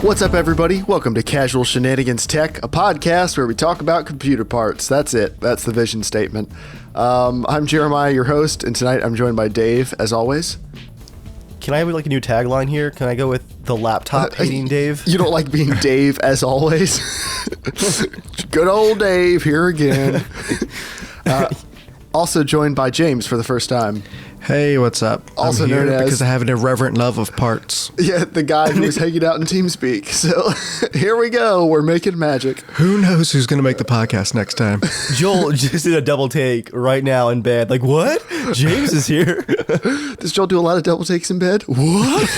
What's up, everybody? Welcome to Casual Shenanigans Tech, a podcast where we talk about computer parts. That's it. That's the vision statement. I'm Jeremiah, your host, and tonight I'm joined by Dave, as always. Can I have like a new tagline here? Can I go with the laptop hating Dave? You don't like being Dave, as always? Good old Dave, here again. Also joined by James for the first time. Hey, what's up? Also I'm here known as... because I have an irreverent love of parts. Yeah, the guy who was hanging out in Teamspeak. So here we go. We're making magic. Who knows who's going to make the podcast next time? Joel just did a double take right now in bed. Like, what? James is here. Does Joel do a lot of double takes in bed? What?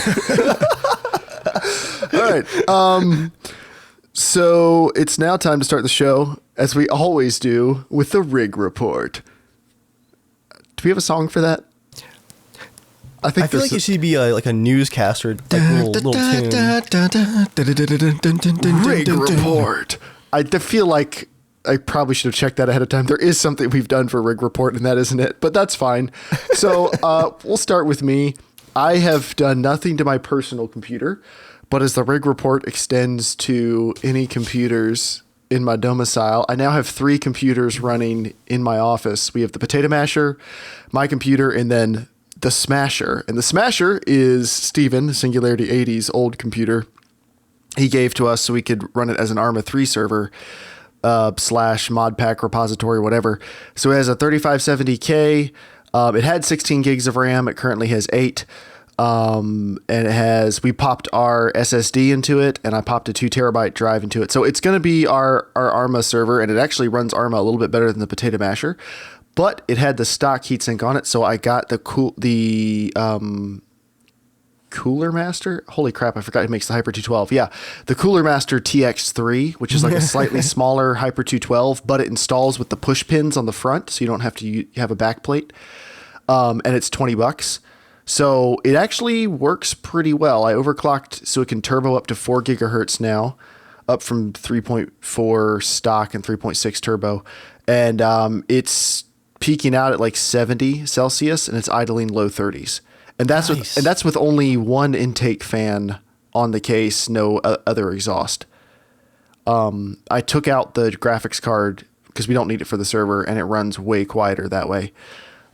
All right. So it's now time to start the show, as we always do, with the Rig Report. Do we have a song for that? I feel like it should be like a newscaster, like little tune. Rig Report. I feel like I probably should have checked that ahead of time. There is something we've done for Rig Report, and that isn't it, but that's fine. So we'll start with me. I have done nothing to my personal computer, but as the Rig Report extends to any computers in my domicile, I now have 3 computers running in my office. We have the Potato Masher, my computer, and then the Smasher. And the Smasher is Steven, Singularity 80's old computer. He gave to us so we could run it as an ARMA 3 server slash mod pack repository, whatever. So it has a 3570K. It had 16 gigs of RAM. It currently has 8. And we popped our SSD into it, and I popped a 2 terabyte drive into it. So it's going to be our ARMA server, and it actually runs ARMA a little bit better than the Potato Masher, but it had the stock heatsink on it. So I got the Cooler Master. Holy crap. I forgot it makes the Hyper 212. Yeah. The Cooler Master TX3, which is like a slightly smaller Hyper 212, but it installs with the push pins on the front. So you don't have to have a back plate. And it's $20. So it actually works pretty well. I overclocked so it can turbo up to 4 gigahertz now, up from 3.4 stock and 3.6 turbo. And it's peaking out at like 70 Celsius, and it's idling low 30s. And that's with only one intake fan on the case, no other exhaust. I took out the graphics card because we don't need it for the server, and it runs way quieter that way.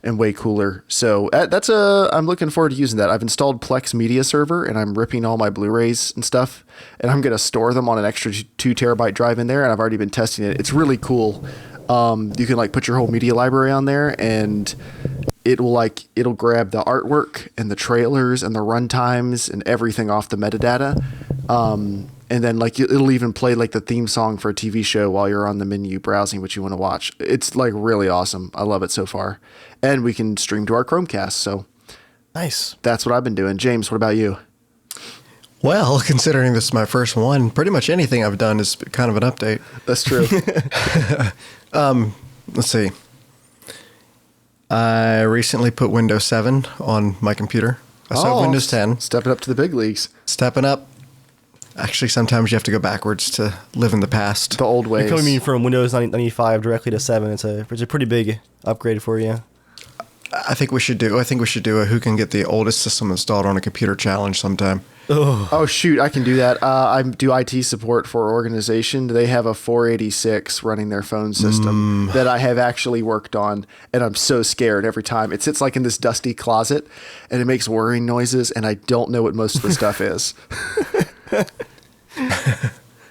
And way cooler. So I'm looking forward to using that. I've installed Plex Media Server, and I'm ripping all my Blu-rays and stuff, and I'm going to store them on an extra 2 terabyte drive in there, and I've already been testing it. It's really cool. You can like put your whole media library on there, and it'll grab the artwork and the trailers and the runtimes and everything off the metadata. And then like it'll even play like the theme song for a TV show while you're on the menu browsing what you want to watch. It's like really awesome. I love it so far. And we can stream to our Chromecast. So nice. That's what I've been doing. James, what about you? Well, considering this is my first one, pretty much anything I've done is kind of an update. That's true. Let's see. I recently put Windows 7 on my computer. I saw Windows 10. Stepping up to the big leagues. Stepping up. Actually, sometimes you have to go backwards to live in the past. The old ways. You're coming from Windows 95 directly to 7. It's a pretty big upgrade for you. I think we should do a who can get the oldest system installed on a computer challenge sometime. Oh shoot, I can do that. I do IT support for an organization. They have a 486 running their phone system that I have actually worked on, and I'm so scared every time. It sits like in this dusty closet, and it makes whirring noises, and I don't know what most of the stuff is.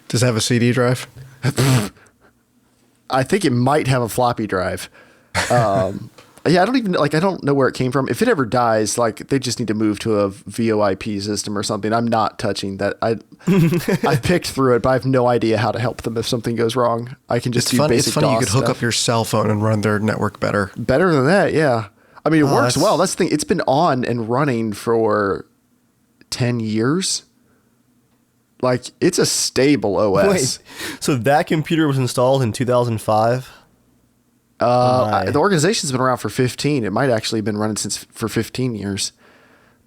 Does it have a CD drive? I think it might have a floppy drive. Yeah, I don't know where it came from. If it ever dies, like they just need to move to a VoIP system or something. I'm not touching that. I picked through it, but I have no idea how to help them if something goes wrong. I can just do basic DOS It's funny you could hook stuff. up your cell phone and run their network better. Better than that, yeah. I mean, it works well. That's the thing. It's been on and running for 10 years. Like, it's a stable OS. Wait, so that computer was installed in 2005? The organization's been around for 15. It might actually have been running for 15 years.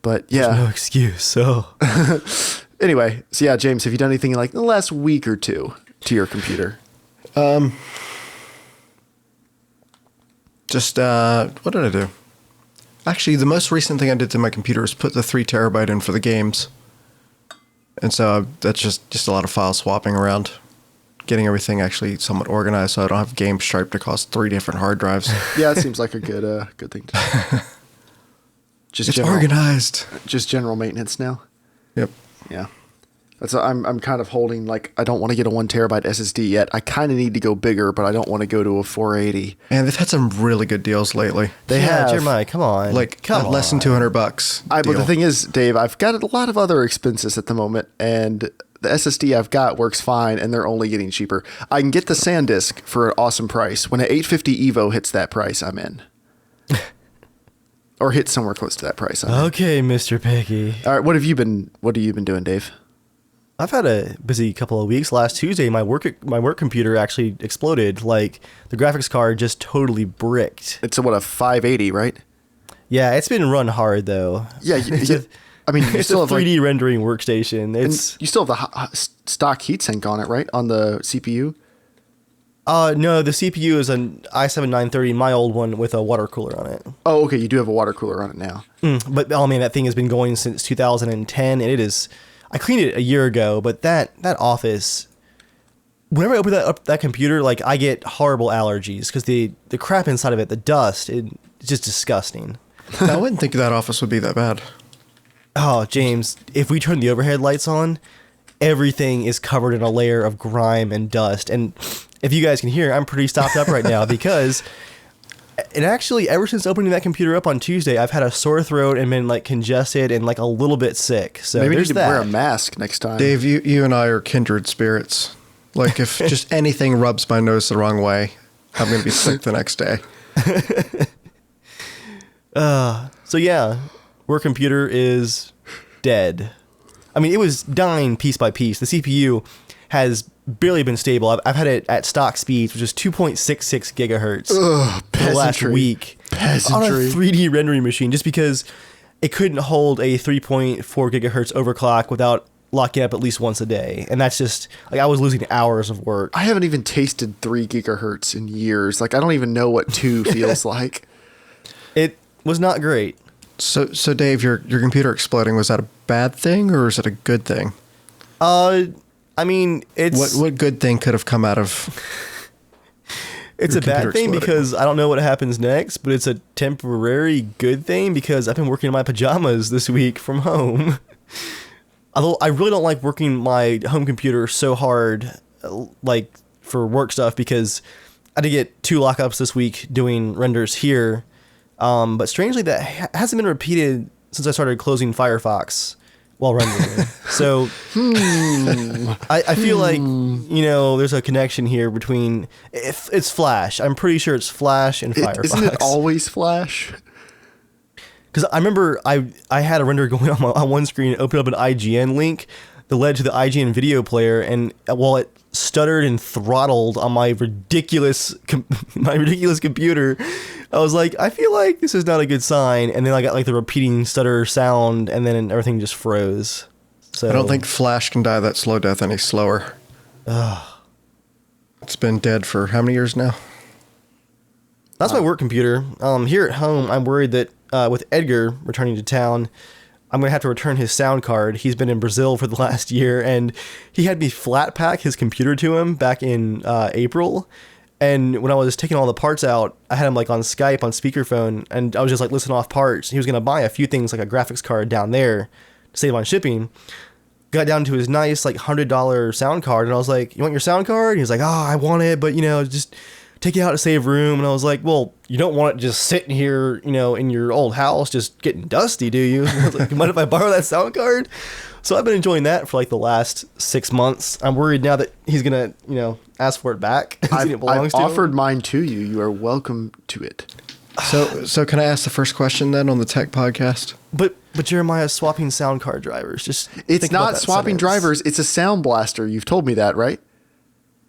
But yeah. There's no excuse. So anyway, so yeah, James, have you done anything like the last week or two to your computer? Just what did I do? Actually, the most recent thing I did to my computer is put the 3 terabyte in for the games. And so that's just a lot of file swapping around, getting everything actually somewhat organized so I don't have games striped across 3 different hard drives. Yeah, it seems like a good thing to do. It's organized. Just general maintenance now. Yep. Yeah. I'm kind of holding, like, I don't want to get a 1 terabyte SSD yet. I kind of need to go bigger, but I don't want to go to a 480. And they've had some really good deals lately. They have. Jeremiah, come on. Like less than $200. But the thing is, Dave, I've got a lot of other expenses at the moment, and the SSD I've got works fine, and they're only getting cheaper. I can get the SanDisk for an awesome price. When an 850 Evo hits that price, I'm in. Or hits somewhere close to that price. Okay, Mr. Piggy. All right, what have you been doing, Dave? I've had a busy couple of weeks. Last Tuesday, my work computer actually exploded. Like, the graphics card just totally bricked. It's a 580, right? Yeah, it's been run hard though. Yeah, I mean, you it's still a have 3D rendering workstation. you still have the stock heatsink on it, right? On the CPU. No, the CPU is an i7-930, my old one, with a water cooler on it. Oh, okay. You do have a water cooler on it now. But oh man, that thing has been going since 2010, and it is. I cleaned it a year ago, but that office, whenever I open that computer, like, I get horrible allergies because the crap inside of it, the dust, it's just disgusting. I wouldn't think that office would be that bad. Oh, James, if we turn the overhead lights on, everything is covered in a layer of grime and dust. And if you guys can hear, I'm pretty stopped up right now because... And actually, ever since opening that computer up on Tuesday, I've had a sore throat and been, like, congested and, like, a little bit sick. So maybe there's you need to wear a mask next time. Dave, you and I are kindred spirits. Like, if just anything rubs my nose the wrong way, I'm going to be sick the next day. So yeah, work computer is dead. I mean, it was dying piece by piece. The CPU has barely been stable. I've had it at stock speeds, which is 2.66 gigahertz for the last week on a 3D rendering machine, just because it couldn't hold a 3.4 gigahertz overclock without locking up at least once a day. And that's just, like, I was losing hours of work. I haven't even tasted 3 gigahertz in years. Like, I don't even know what 2 feels like. It was not great. So Dave, your computer exploding, was that a bad thing or is it a good thing? I mean, it's... What good thing could have come out of... It's a bad thing because I don't know what happens next, but it's a temporary good thing because I've been working in my pajamas this week from home. Although I really don't like working my home computer so hard, like, for work stuff, because I did get 2 lockups this week doing renders here. But strangely, that hasn't been repeated since I started closing Firefox while rendering. So I feel like, you know, there's a connection here between... It's Flash. I'm pretty sure it's Flash and Firefox. Isn't it always Flash? Because I remember I had a render going on one screen, opened up an IGN link that led to the IGN video player, and while it stuttered and throttled on my ridiculous computer, I was like, I feel like this is not a good sign. And then I got, like, the repeating stutter sound, and then everything just froze. So I don't think Flash can die that slow death any slower. It's been dead for how many years now? That's my work computer. Here at home, I'm worried that with Edgar returning to town, I'm going to have to return his sound card. He's been in Brazil for the last year, and he had me flat pack his computer to him back in April. And when I was taking all the parts out, I had him, like, on Skype on speakerphone, and I was just, like, listing off parts. He was going to buy a few things, like a graphics card down there to save on shipping. Got down to his nice, like, $100 sound card, and I was like, you want your sound card? He was like, oh, I want it, but, you know, just take it out to save room. And I was like, well, you don't want it just sitting here, you know, in your old house just getting dusty, do you? I was like, mind if I borrow that sound card? So I've been enjoying that for, like, the last 6 months. I'm worried now that he's going to, you know, ask for it back. I've offered mine to you. You are welcome to it. So can I ask the first question then on the tech podcast? But Jeremiah, swapping sound card drivers. It's not swapping drivers. It's a sound blaster. You've told me that, right?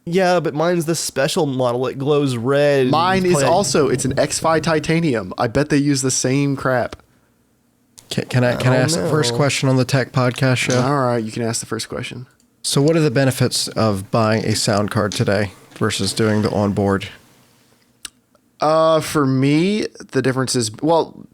Yeah, but mine's the special model. It glows red. Mine is also, it's an X-Fi titanium. I bet they use the same crap. Can I ask the first question on the tech podcast show? All right, you can ask the first question. So what are the benefits of buying a sound card today versus doing the onboard? For me, the difference is, well,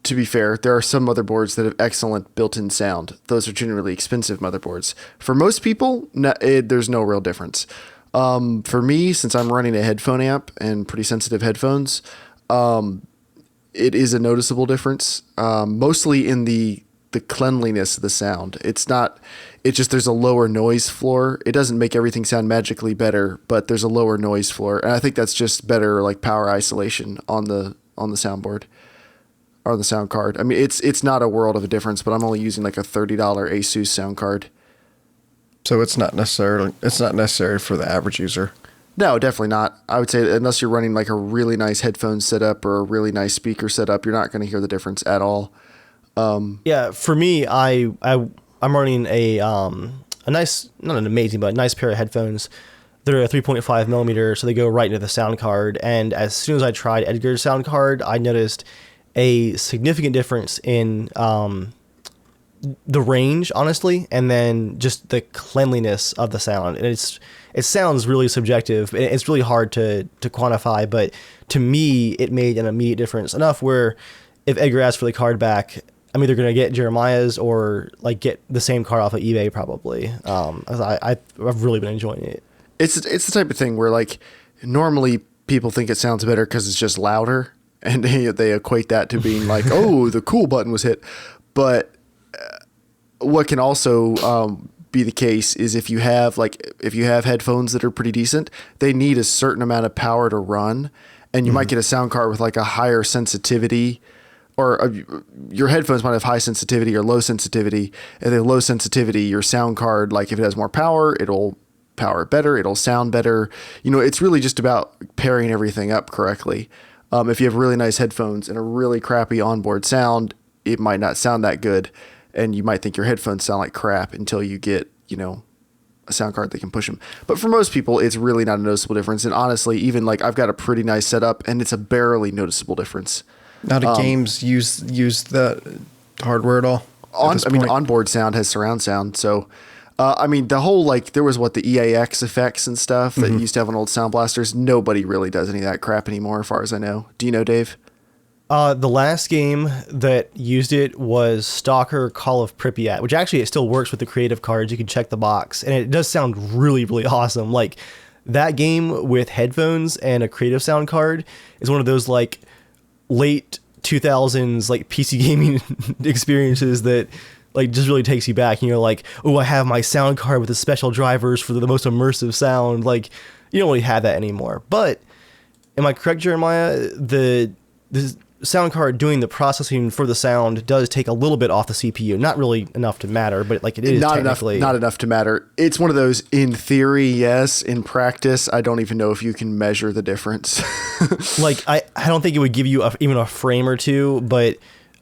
to be fair, there are some motherboards that have excellent built-in sound. Those are generally expensive motherboards. For most people, there's no real difference. For me, since I'm running a headphone amp and pretty sensitive headphones, it is a noticeable difference, mostly in the cleanliness of the sound. It's just there's a lower noise floor. It doesn't make everything sound magically better, but there's a lower noise floor. And I think that's just better like power isolation on the soundboard or the sound card. I mean, it's not a world of a difference, but I'm only using like a $30 Asus sound card. So it's not necessary for the average user. No, definitely not. I would say unless you're running like a really nice headphone setup or a really nice speaker setup, you're not going to hear the difference at all. Yeah, for me, I'm running a nice, not an amazing, but a nice pair of headphones. They're a 3.5 millimeter, so they go right into the sound card. And as soon as I tried Edgar's sound card, I noticed a significant difference in the range, honestly, and then just the cleanliness of the sound. And it sounds really subjective. It's really hard to quantify, but to me, it made an immediate difference. Enough where if Edgar asks for the card back, I'm either going to get Jeremiah's or like get the same card off of eBay probably. I've really been enjoying it. It's the type of thing where like normally people think it sounds better because it's just louder, and they equate that to being like, oh, the cool button was hit. But what can also be the case is if you have headphones that are pretty decent, they need a certain amount of power to run, and you might get a sound card with like a higher sensitivity. Or your headphones might have high sensitivity or low sensitivity. And the low sensitivity, your sound card, like if it has more power, it'll power it better. It'll sound better. It's really just about pairing everything up correctly. If you have really nice headphones and a really crappy onboard sound, it might not sound that good. And you might think your headphones sound like crap until you get, a sound card that can push them. But for most people, it's really not a noticeable difference. And honestly, even like I've got a pretty nice setup and it's a barely noticeable difference. Now, do games use the hardware at all? Onboard sound has surround sound. So, the whole there was the EAX effects and stuff that used to have on old sound blasters. Nobody really does any of that crap anymore, as far as I know. Do you know, Dave? The last game that used it was Stalker Call of Pripyat, which actually it still works with the creative cards. You can check the box, and it does sound really, really awesome. Like that game with headphones and a creative sound card is one of those late 2000s PC gaming experiences that just really takes you back. And you're like, oh, I have my sound card with the special drivers for the most immersive sound. You don't really have that anymore. But am I correct, Jeremiah? The sound card doing the processing for the sound does take a little bit off the CPU. Not really enough to matter, but it is not technically not enough to matter. It's one of those, in theory, yes. In practice, I don't even know if you can measure the difference. I don't think it would give you even a frame or two, but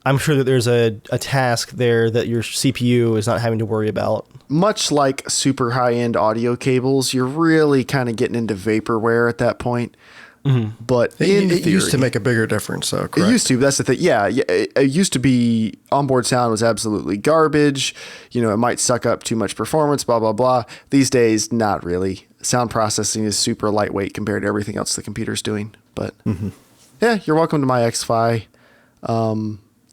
I'm sure that there's a task there that your CPU is not having to worry about. Much like super high-end audio cables, you're really kind of getting into vaporware at that point. Mm-hmm. But it used to make a bigger difference, though, correct? It used to. That's the thing. Yeah, it used to be onboard sound was absolutely garbage. It might suck up too much performance, blah, blah, blah. These days, not really. Sound processing is super lightweight compared to everything else the computer's doing. But yeah, you're welcome to my XFi.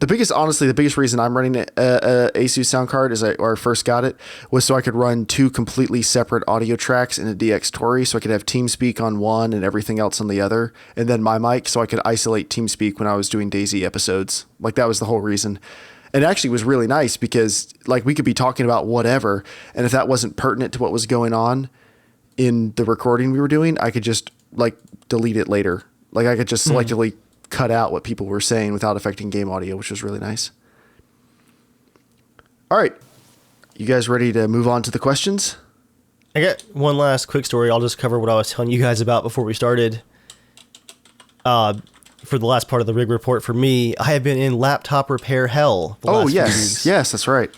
The biggest reason I'm running a Asus sound card I first got it was so I could run two completely separate audio tracks in a DX Tori, so I could have Teamspeak on one and everything else on the other, and then my mic, so I could isolate Teamspeak when I was doing DayZ episodes. That was the whole reason. And it actually was really nice because we could be talking about whatever, and if that wasn't pertinent to what was going on in the recording we were doing, I could just delete it later. I could just selectively cut out what people were saying without affecting game audio, which was really nice. All right. You guys ready to move on to the questions? I got one last quick story. I'll just cover what I was telling you guys about before we started. For the last part of the rig report for me, I have been in laptop repair hell. Yes. Yes, that's right.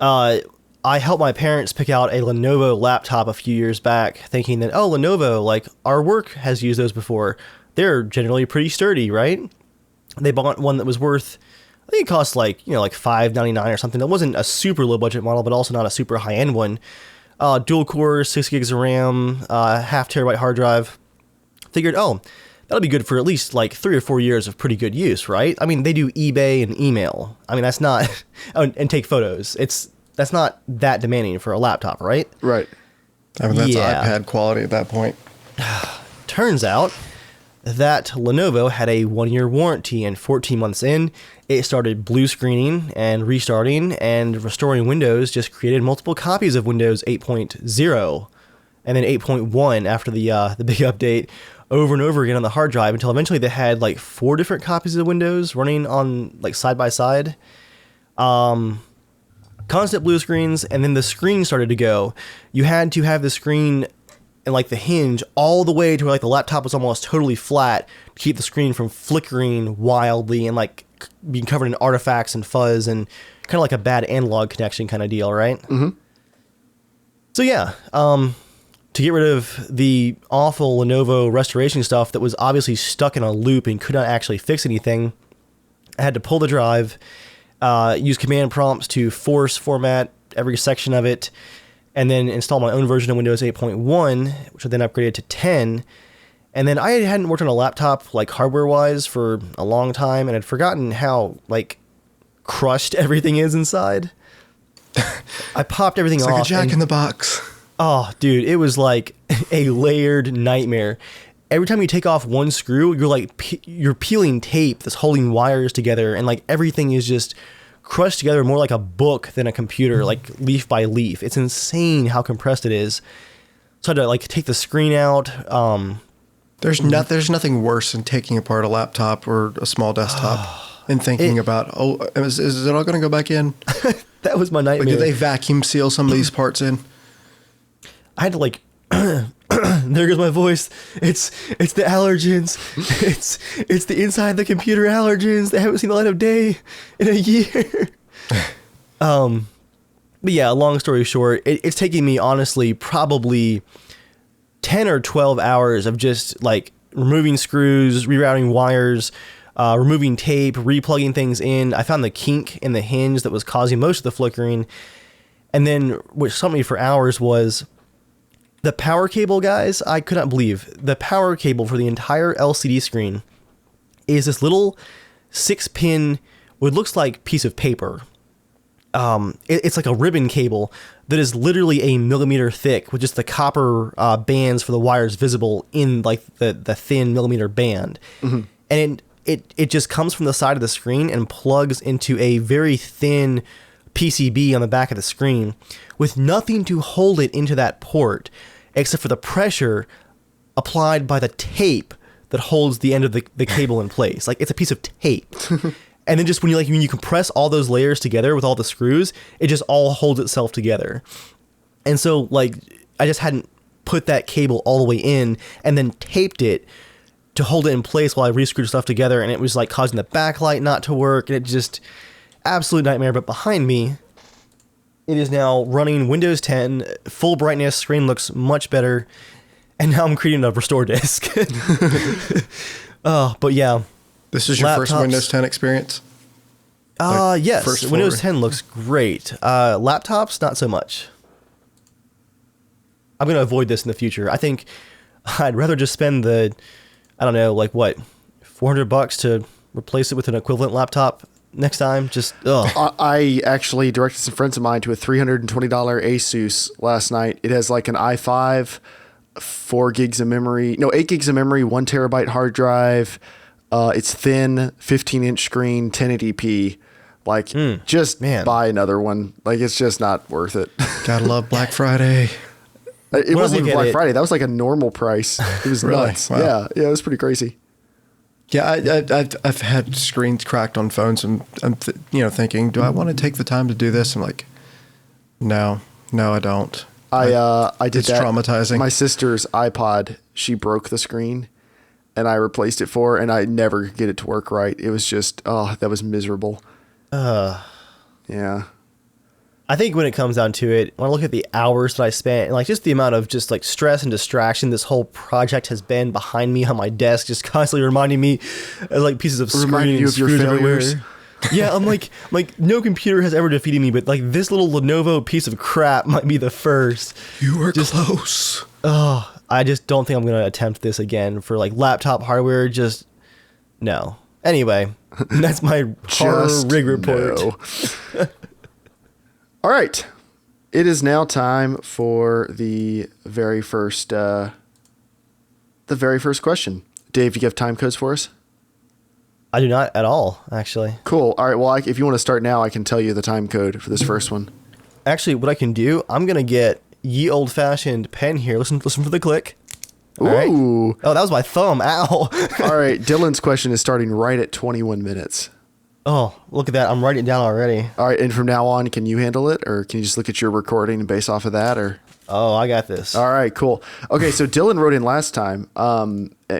I helped my parents pick out a Lenovo laptop a few years back, thinking that, Lenovo, our work has used those before. They're generally pretty sturdy, right? They bought one that was worth, I think it cost $599 or something. It wasn't a super low budget model, but also not a super high end one. Dual core, 6 gigs of RAM, half terabyte hard drive. Figured, that'll that'll be good for at least like 3 or 4 years of pretty good use, right? I mean, they do eBay and email. I mean, that's not, and take photos. That's not that demanding for a laptop, right? Right. I mean, that's iPad quality at that point. Turns out that Lenovo had a 1-year warranty, and 14 months in, it started blue screening and restarting and restoring Windows, just created multiple copies of Windows 8.0 and then 8.1 after the big update over and over again on the hard drive until eventually they had like 4 different copies of Windows running on like side by side. Constant blue screens, and then the screen started to go. You had to have the screen and like the hinge all the way to where like the laptop was almost totally flat to keep the screen from flickering wildly and like being covered in artifacts and fuzz and kind of like a bad analog connection kind of deal, right? Mm-hmm. So yeah, to get rid of the awful Lenovo restoration stuff that was obviously stuck in a loop and could not actually fix anything, I had to pull the drive, use command prompts to format every section of it, and then install my own version of Windows 8.1, which I then upgraded to 10. And then I hadn't worked on a laptop, like hardware-wise, for a long time, and had forgotten how, like, crushed everything is inside. I popped everything off. It's like a jack-in-the-box. Oh, dude, it was like a layered nightmare. Every time you take off one screw, you're like, you're peeling tape that's holding wires together, and like everything is just crushed together more like a book than a computer, like leaf by leaf. It's insane how compressed it is. So I had to like take the screen out. There's nothing worse than taking apart a laptop or a small desktop and thinking about, is it all going to go back in? That was my nightmare. Like, did they vacuum seal some of these parts in? I had to like, there goes my voice. It's the allergens. It's the inside of the computer allergens. They haven't seen the light of day in a year. But yeah, long story short, it's taking me honestly probably 10 or 12 hours of just like removing screws, rerouting wires, removing tape, replugging things in. I found the kink in the hinge that was causing most of the flickering. And then what stumped me for hours was the power cable, guys. I could not believe the power cable for the entire LCD screen is this little 6-pin, what looks like piece of paper. It's like a ribbon cable that is literally a millimeter thick with just the copper bands for the wires visible in like the thin millimeter band. Mm-hmm. And it just comes from the side of the screen and plugs into a very thin PCB on the back of the screen with nothing to hold it into that port except for the pressure applied by the tape that holds the end of the cable in place. Like, it's a piece of tape. And then just when you compress all those layers together with all the screws, it just all holds itself together. And so like I just hadn't put that cable all the way in and then taped it to hold it in place while I re-screwed stuff together, and it was like causing the backlight not to work, and it just absolute nightmare. But behind me, it is now running Windows 10, full brightness, screen looks much better, and now I'm creating a restore disk. But yeah. This is your first Windows 10 experience? Yes. Windows 10 looks great. Laptops, not so much. I'm going to avoid this in the future. I think I'd rather just spend the, I don't know, like what, $400 to replace it with an equivalent laptop next time. Just I actually directed some friends of mine to a $320 Asus last night. It has like an i5, 8 gigs of memory, 1 terabyte hard drive. It's thin, 15-inch screen, 1080p. Like, buy another one. Like, it's just not worth it. Gotta love Black Friday. It wasn't even Black Friday. That was like a normal price. It was Really? nuts. Wow. Yeah, it was pretty crazy. Yeah, I've had screens cracked on phones, and I'm thinking, do I want to take the time to do this? I'm like, no, I don't. I did it's that. Traumatizing. My sister's iPod, she broke the screen, and I replaced it for her, and I never could get it to work right. It was just, that was miserable. Yeah. I think when it comes down to it, when I look at the hours that I spent, and like just the amount of just like stress and distraction this whole project has been behind me on my desk, just constantly reminding me of like pieces of screen Reminding you and of your screws failures. everywhere. Yeah, I'm like no computer has ever defeated me, but like this little Lenovo piece of crap might be the first. You were close. Oh, I just don't think I'm gonna attempt this again for like laptop hardware. Just no. Anyway, that's my horror rig report. No. All right, it is now time for the very first question. Dave, you have time codes for us? I do not at all, actually. Cool. All right. Well, if you want to start now, I can tell you the time code for this first one. Actually, what I can do, I'm gonna get ye old-fashioned pen here. Listen for the click. All right. Ooh. Oh, that was my thumb. Ow. All right. Dylan's question is starting right at 21 minutes. Oh, look at that. I'm writing it down already. All right. And from now on, can you handle it, or can you just look at your recording and base off of that, or? Oh, I got this. All right, cool. Okay, so Dillon wrote in last time.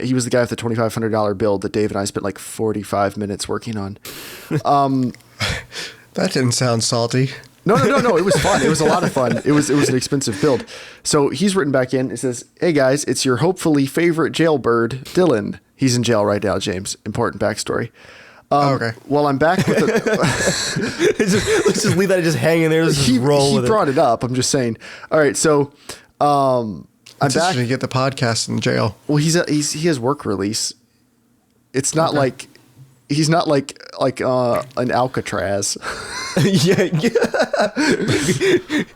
He was the guy with the $2,500 build that Dave and I spent like 45 minutes working on. That didn't sound salty. No. It was fun. It was a lot of fun. It was an expensive build. So he's written back in. It says, "Hey guys, it's your hopefully favorite jailbird, Dillon. He's in jail right now, James. Important backstory. Okay. Well, I'm back with Let's just leave that just hanging there. Let's just roll he with brought it up. I'm just saying. All right, so I'm back. To get the podcast in jail. Well, he has work release. It's not like he's not like an Alcatraz. Yeah.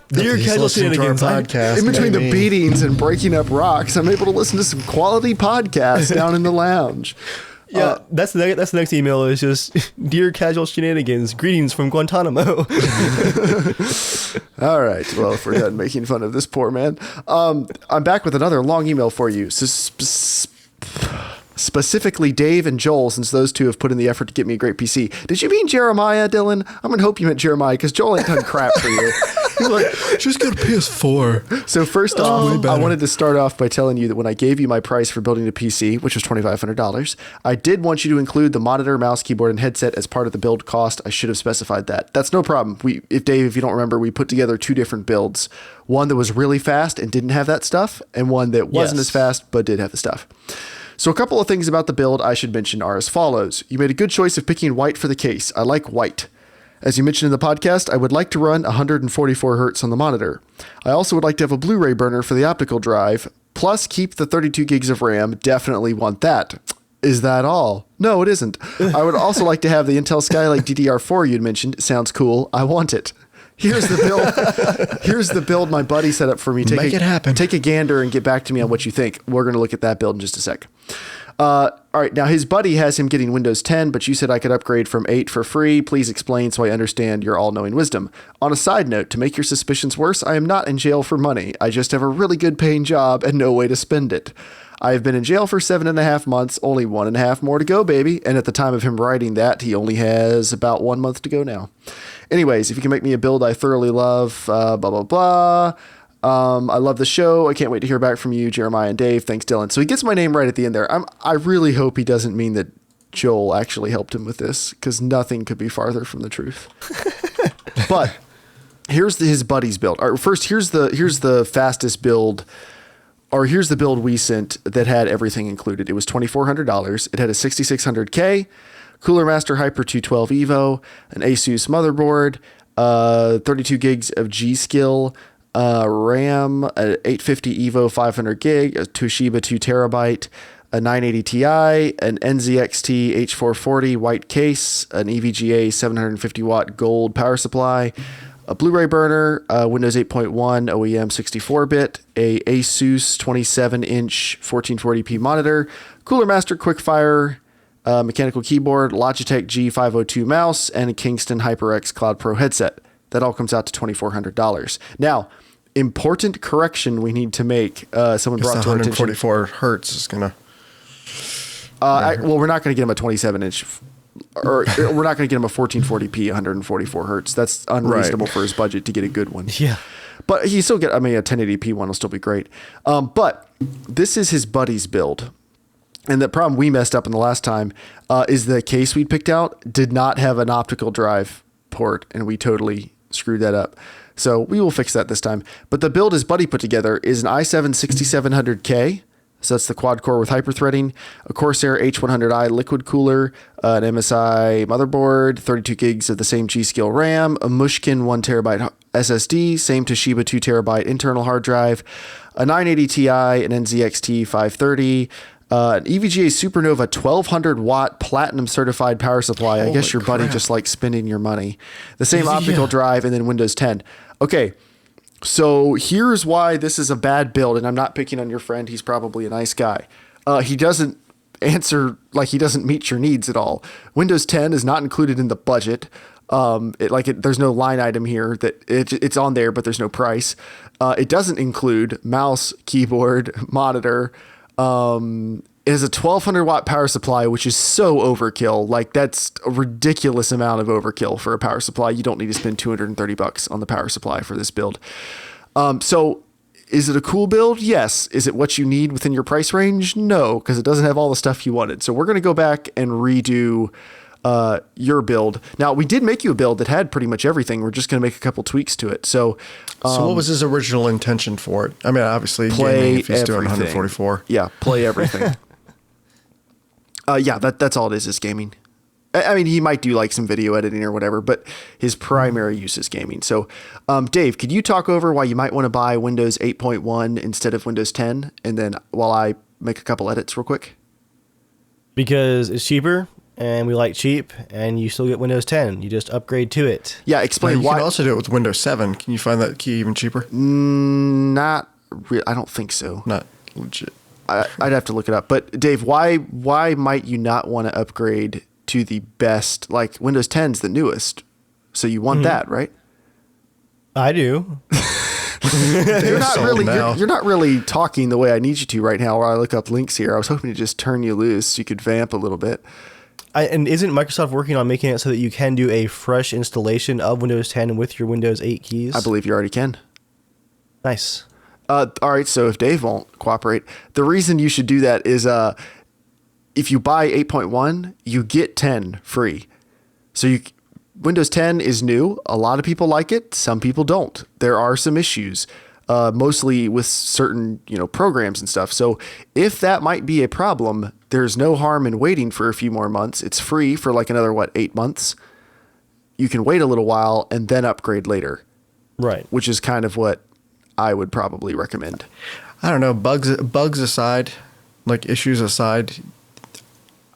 Dear He's casual listening to our shenanigans, podcast. In between the maybe. beatings and breaking up rocks, I'm able to listen to some quality podcasts down in the lounge. Yeah, that's the next email is just dear casual shenanigans, greetings from Guantanamo. All right. Well, if we're done making fun of this poor man, I'm back with another long email for you. So specifically Dave and Joel, since those two have put in the effort to get me a great PC. Did you mean Jeremiah, Dillon? I'm going to hope you meant Jeremiah because Joel ain't done crap for you. He's like, just get a PS4. So first off, I wanted to start off by telling you that when I gave you my price for building a PC, which was $2,500, I did want you to include the monitor, mouse, keyboard, and headset as part of the build cost. I should have specified that. That's no problem. If you don't remember, we put together two different builds. One that was really fast and didn't have that stuff, and one that wasn't as fast but did have the stuff. So a couple of things about the build I should mention are as follows. You made a good choice of picking white for the case. I like white. As you mentioned in the podcast, I would like to run 144 hertz on the monitor. I also would like to have a Blu-ray burner for the optical drive, plus keep the 32 gigs of RAM. Definitely want that. Is that all? No, it isn't. I would also like to have the Intel Skylake DDR4 you'd mentioned. Sounds cool. I want it. Here's the build. Here's the build my buddy set up for me. Make it happen. Take a gander and get back to me on what you think. We're going to look at that build in just a sec. All right. Now, his buddy has him getting Windows 10, but you said I could upgrade from 8 for free. Please explain so I understand your all-knowing wisdom. On a side note, to make your suspicions worse, I am not in jail for money. I just have a really good paying job and no way to spend it. I have been in jail for 7.5 months, only 1.5 more to go, baby. And at the time of him writing that, he only has about 1 month to go now. Anyways, if you can make me a build I thoroughly love, blah, blah, blah. I love the show. I can't wait to hear back from you, Jeremiah and Dave. Thanks, Dillon. So he gets my name right at the end there. I really hope he doesn't mean that Joel actually helped him with this, because nothing could be farther from the truth. But here's his buddy's build. All right, first, here's the fastest build. Or here's the build we sent that had everything included. It was $2,400. It had a 6600K, Cooler Master Hyper 212 Evo, an Asus motherboard, 32 gigs of G-Skill, RAM, a 850 Evo 500 gig, a Toshiba 2 terabyte, a 980 Ti, an NZXT H440 white case, an EVGA 750 watt gold power supply, a Blu-ray burner, Windows 8.1 OEM 64-bit, a Asus 27-inch 1440p monitor, Cooler Master Quickfire, mechanical keyboard, Logitech G502 mouse, and a Kingston HyperX Cloud Pro headset. That all comes out to $2,400. Now, important correction we need to make. Someone brought to our attention. 144 hertz is gonna. Well, we're not going to get him a 27-inch. Or we're not going to get him a 1440p 144 hertz. That's unreasonable for his budget to get a good one. Yeah. But he still get, a 1080p one will still be great. But this is his buddy's build. And the problem we messed up in the last time is the case we picked out did not have an optical drive port, and we totally screwed that up. So we will fix that this time. But the build his buddy put together is an i7 6700K, So that's the quad core with hyper-threading, a Corsair H100i liquid cooler, an MSI motherboard, 32 gigs of the same G-Skill RAM, a Mushkin 1 terabyte SSD, same Toshiba 2 terabyte internal hard drive, a 980 Ti, an NZXT 530, an EVGA Supernova 1200 watt platinum certified power supply. I guess your buddy crap. just likes spending your money. The same optical Yeah. drive, and then Windows 10. Okay. So here's why this is a bad build, and I'm not picking on your friend. He's probably a nice guy. He doesn't answer, like he doesn't meet your needs at all. Windows 10 is not included in the budget. There's no line item here that it's on there, but there's no price. It doesn't include mouse, keyboard, monitor. It has a 1200 watt power supply, which is so overkill. Like that's a ridiculous amount of overkill for a power supply. You don't need to spend $230 on the power supply for this build. So is it a cool build? Yes. Is it what you need within your price range? No, because it doesn't have all the stuff you wanted. So we're going to go back and redo your build. Now we did make you a build that had pretty much everything. We're just going to make a couple tweaks to it. So So what was his original intention for it? I mean, obviously, play gaming if he's doing everything. 144. Yeah, play everything. That's all it is gaming. I mean, he might do like some video editing or whatever, but his primary use is gaming. So, Dave, could you talk over why you might want to buy Windows 8.1 instead of Windows 10? And then while I make a couple edits real quick. Because it's cheaper, and we like cheap, and you still get Windows 10. You just upgrade to it. Yeah, Now, explain you why. can also do it with Windows 7. Can you find that key even cheaper? I don't think so. Not legit. I'd have to look it up. But Dave, why might you not want to upgrade to the best? Like Windows 10's the newest, so you want that, right? I do. You're not sold really now. you're not really talking the way I need you to right now. While I look up links here, I was hoping to just turn you loose so you could vamp a little bit. And isn't Microsoft working on making it so that you can do a fresh installation of Windows 10 with your Windows 8 keys? I believe you already can. Nice. All right, so if Dave won't cooperate, the reason you should do that is if you buy 8.1, you get 10 free. So Windows 10 is new. A lot of people like it. Some people don't. There are some issues, mostly with certain programs and stuff. So if that might be a problem, there's no harm in waiting for a few more months. It's free for like another 8 months. You can wait a little while and then upgrade later. Right. Which is kind of what I would probably recommend. I don't know. Bugs aside, like issues aside,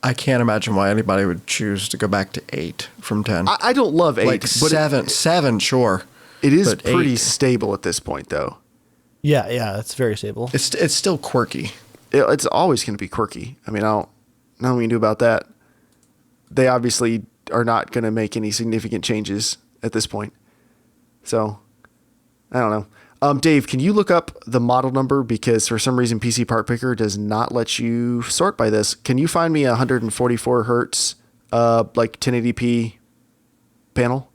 I can't imagine why anybody would choose to go back to 8 from 10. I don't love 8, like but 7, sure. it is but pretty 8. stable at this point, though. Yeah, it's very stable. It's still quirky. It's always going to be quirky. I mean, I don't know what we can do about that. They obviously are not going to make any significant changes at this point. So, I don't know. Dave, can you look up the model number? Because for some reason, PC Part Picker does not let you sort by this. Can you find me a 144 hertz, like 1080p panel?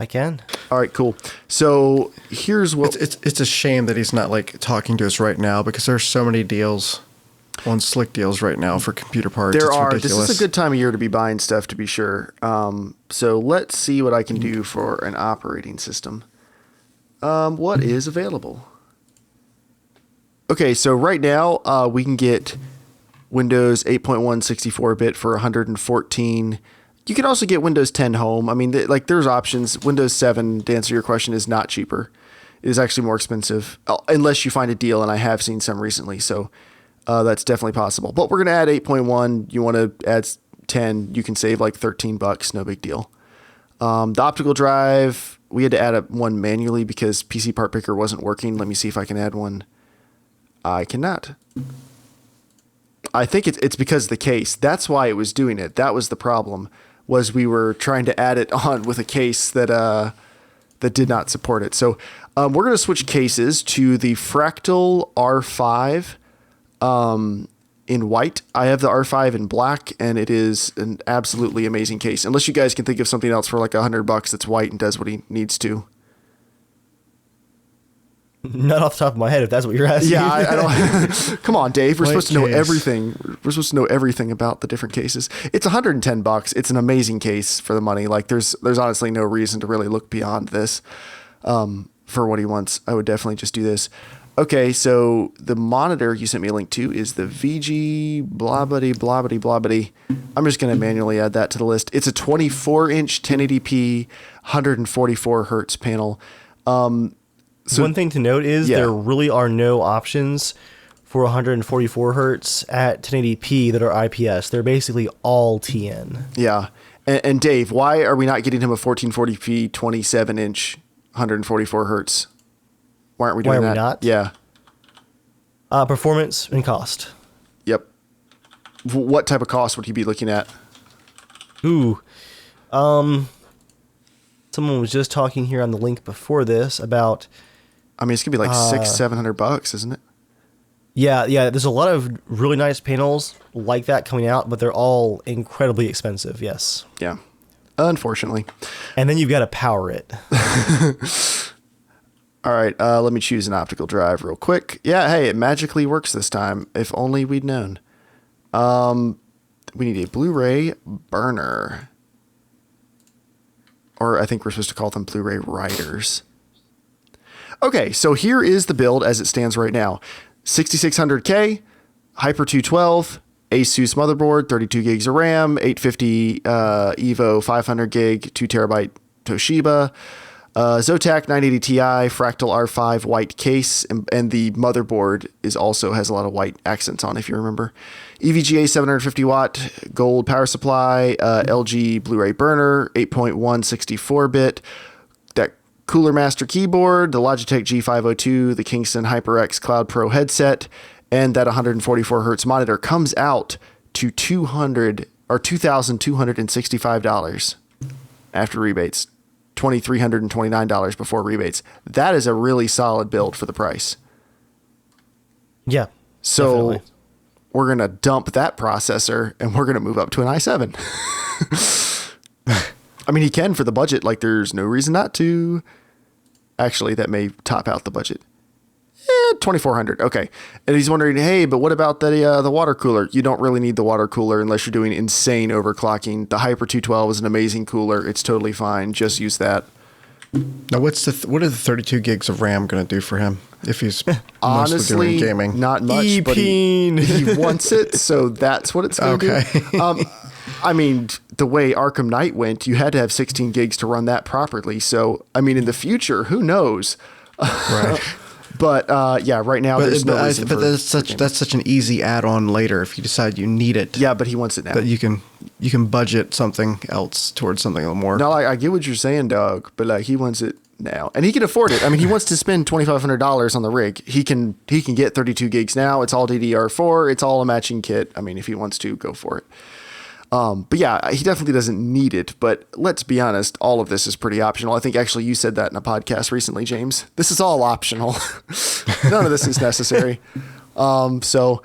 I can. All right, cool. So here's what... It's a shame that he's not like talking to us right now because there's so many deals on Slick Deals right now for computer parts. There It's are. ridiculous. This is a good time of year to be buying stuff, to be sure. So let's see what I can do for an operating system. What is available? Okay, so right now we can get Windows 8.1 64-bit for $114. You can also get Windows 10 Home. I mean, there's options. Windows 7, to answer your question, is not cheaper. It is actually more expensive, unless you find a deal, and I have seen some recently, so that's definitely possible. But we're going to add 8.1. You want to add 10, you can save like $13, no big deal. The optical drive, we had to add one manually because PC Part Picker wasn't working. Let me see if I can add one. I cannot. I think it's because of the case. That's why it was doing it. That was the problem, was we were trying to add it on with a case that did not support it. So we're going to switch cases to the Fractal R5 in white. I have the R5 in black, and it is an absolutely amazing case. Unless you guys can think of something else for like $100 that's white and does what he needs to. Not off the top of my head, if that's what you're asking. Yeah, I don't. Come on, Dave. We're White supposed to know case. everything. We're supposed to know everything about the different cases. It's $110. It's an amazing case for the money. Like there's honestly no reason to really look beyond this for what he wants. I would definitely just do this. Okay, so the monitor you sent me a link to is the VG blobbity blobbity blobbity. I'm just going to manually add that to the list. It's a 24-inch 1080p 144 hertz panel. So one thing to note is there really are no options for 144 hertz at 1080p that are IPS. They're basically all TN. Yeah. And Dave, why are we not getting him a 1440p 27-inch 144 hertz? Why aren't we doing that? Why are we not? Yeah. Performance and cost. Yep. What type of cost would he be looking at? Ooh. Someone was just talking here on the link before this about... I mean, it's going to be like $600-700, isn't it? Yeah. There's a lot of really nice panels like that coming out, but they're all incredibly expensive, yes. Yeah. Unfortunately. And then you've got to power it. All right, let me choose an optical drive real quick. Yeah, hey, it magically works this time. If only we'd known. We need a Blu-ray burner. Or I think we're supposed to call them Blu-ray writers. Okay, so here is the build as it stands right now. 6600K, Hyper 212, Asus motherboard, 32 gigs of RAM, 850 Evo 500 gig, 2 terabyte Toshiba, Zotac 980 Ti, Fractal R5 white case, and the motherboard also has a lot of white accents on, if you remember. EVGA 750 watt gold power supply, LG Blu-ray burner, 8.1 64-bit, that Cooler Master keyboard, the Logitech G502, the Kingston HyperX Cloud Pro headset, and that 144 hertz monitor comes out to $2,265 after rebates. $2,329 before rebates. That is a really solid build for the price. Yeah. So definitely. we're going to dump that processor and we're going to move up to an i7. I mean, he can for the budget. Like, there's no reason not to. Actually, that may top out the budget. $2,400. Okay. And he's wondering, hey, but what about the water cooler? You don't really need the water cooler unless you're doing insane overclocking. The Hyper 212 is an amazing cooler. It's totally fine. Just use that. Now, what are the 32 gigs of RAM going to do for him if he's honestly mostly doing gaming? Not much, but he wants it, so that's what it's going to do. I mean, the way Arkham Knight went, you had to have 16 gigs to run that properly. So, I mean, in the future, who knows? Right. But yeah, right now there's no reason for that's such an easy add-on later if you decide you need it. Yeah, but he wants it now. That you can budget something else towards something a little more. No, I get what you're saying, Doug, but like he wants it now, and he can afford it. I mean, he wants to spend $2,500 on the rig. He can get 32 gigs now. It's all DDR4. It's all a matching kit. I mean, if he wants to, go for it. But yeah, he definitely doesn't need it, but let's be honest, all of this is pretty optional. I think actually you said that in a podcast recently, James. This is all optional. None of this is necessary. So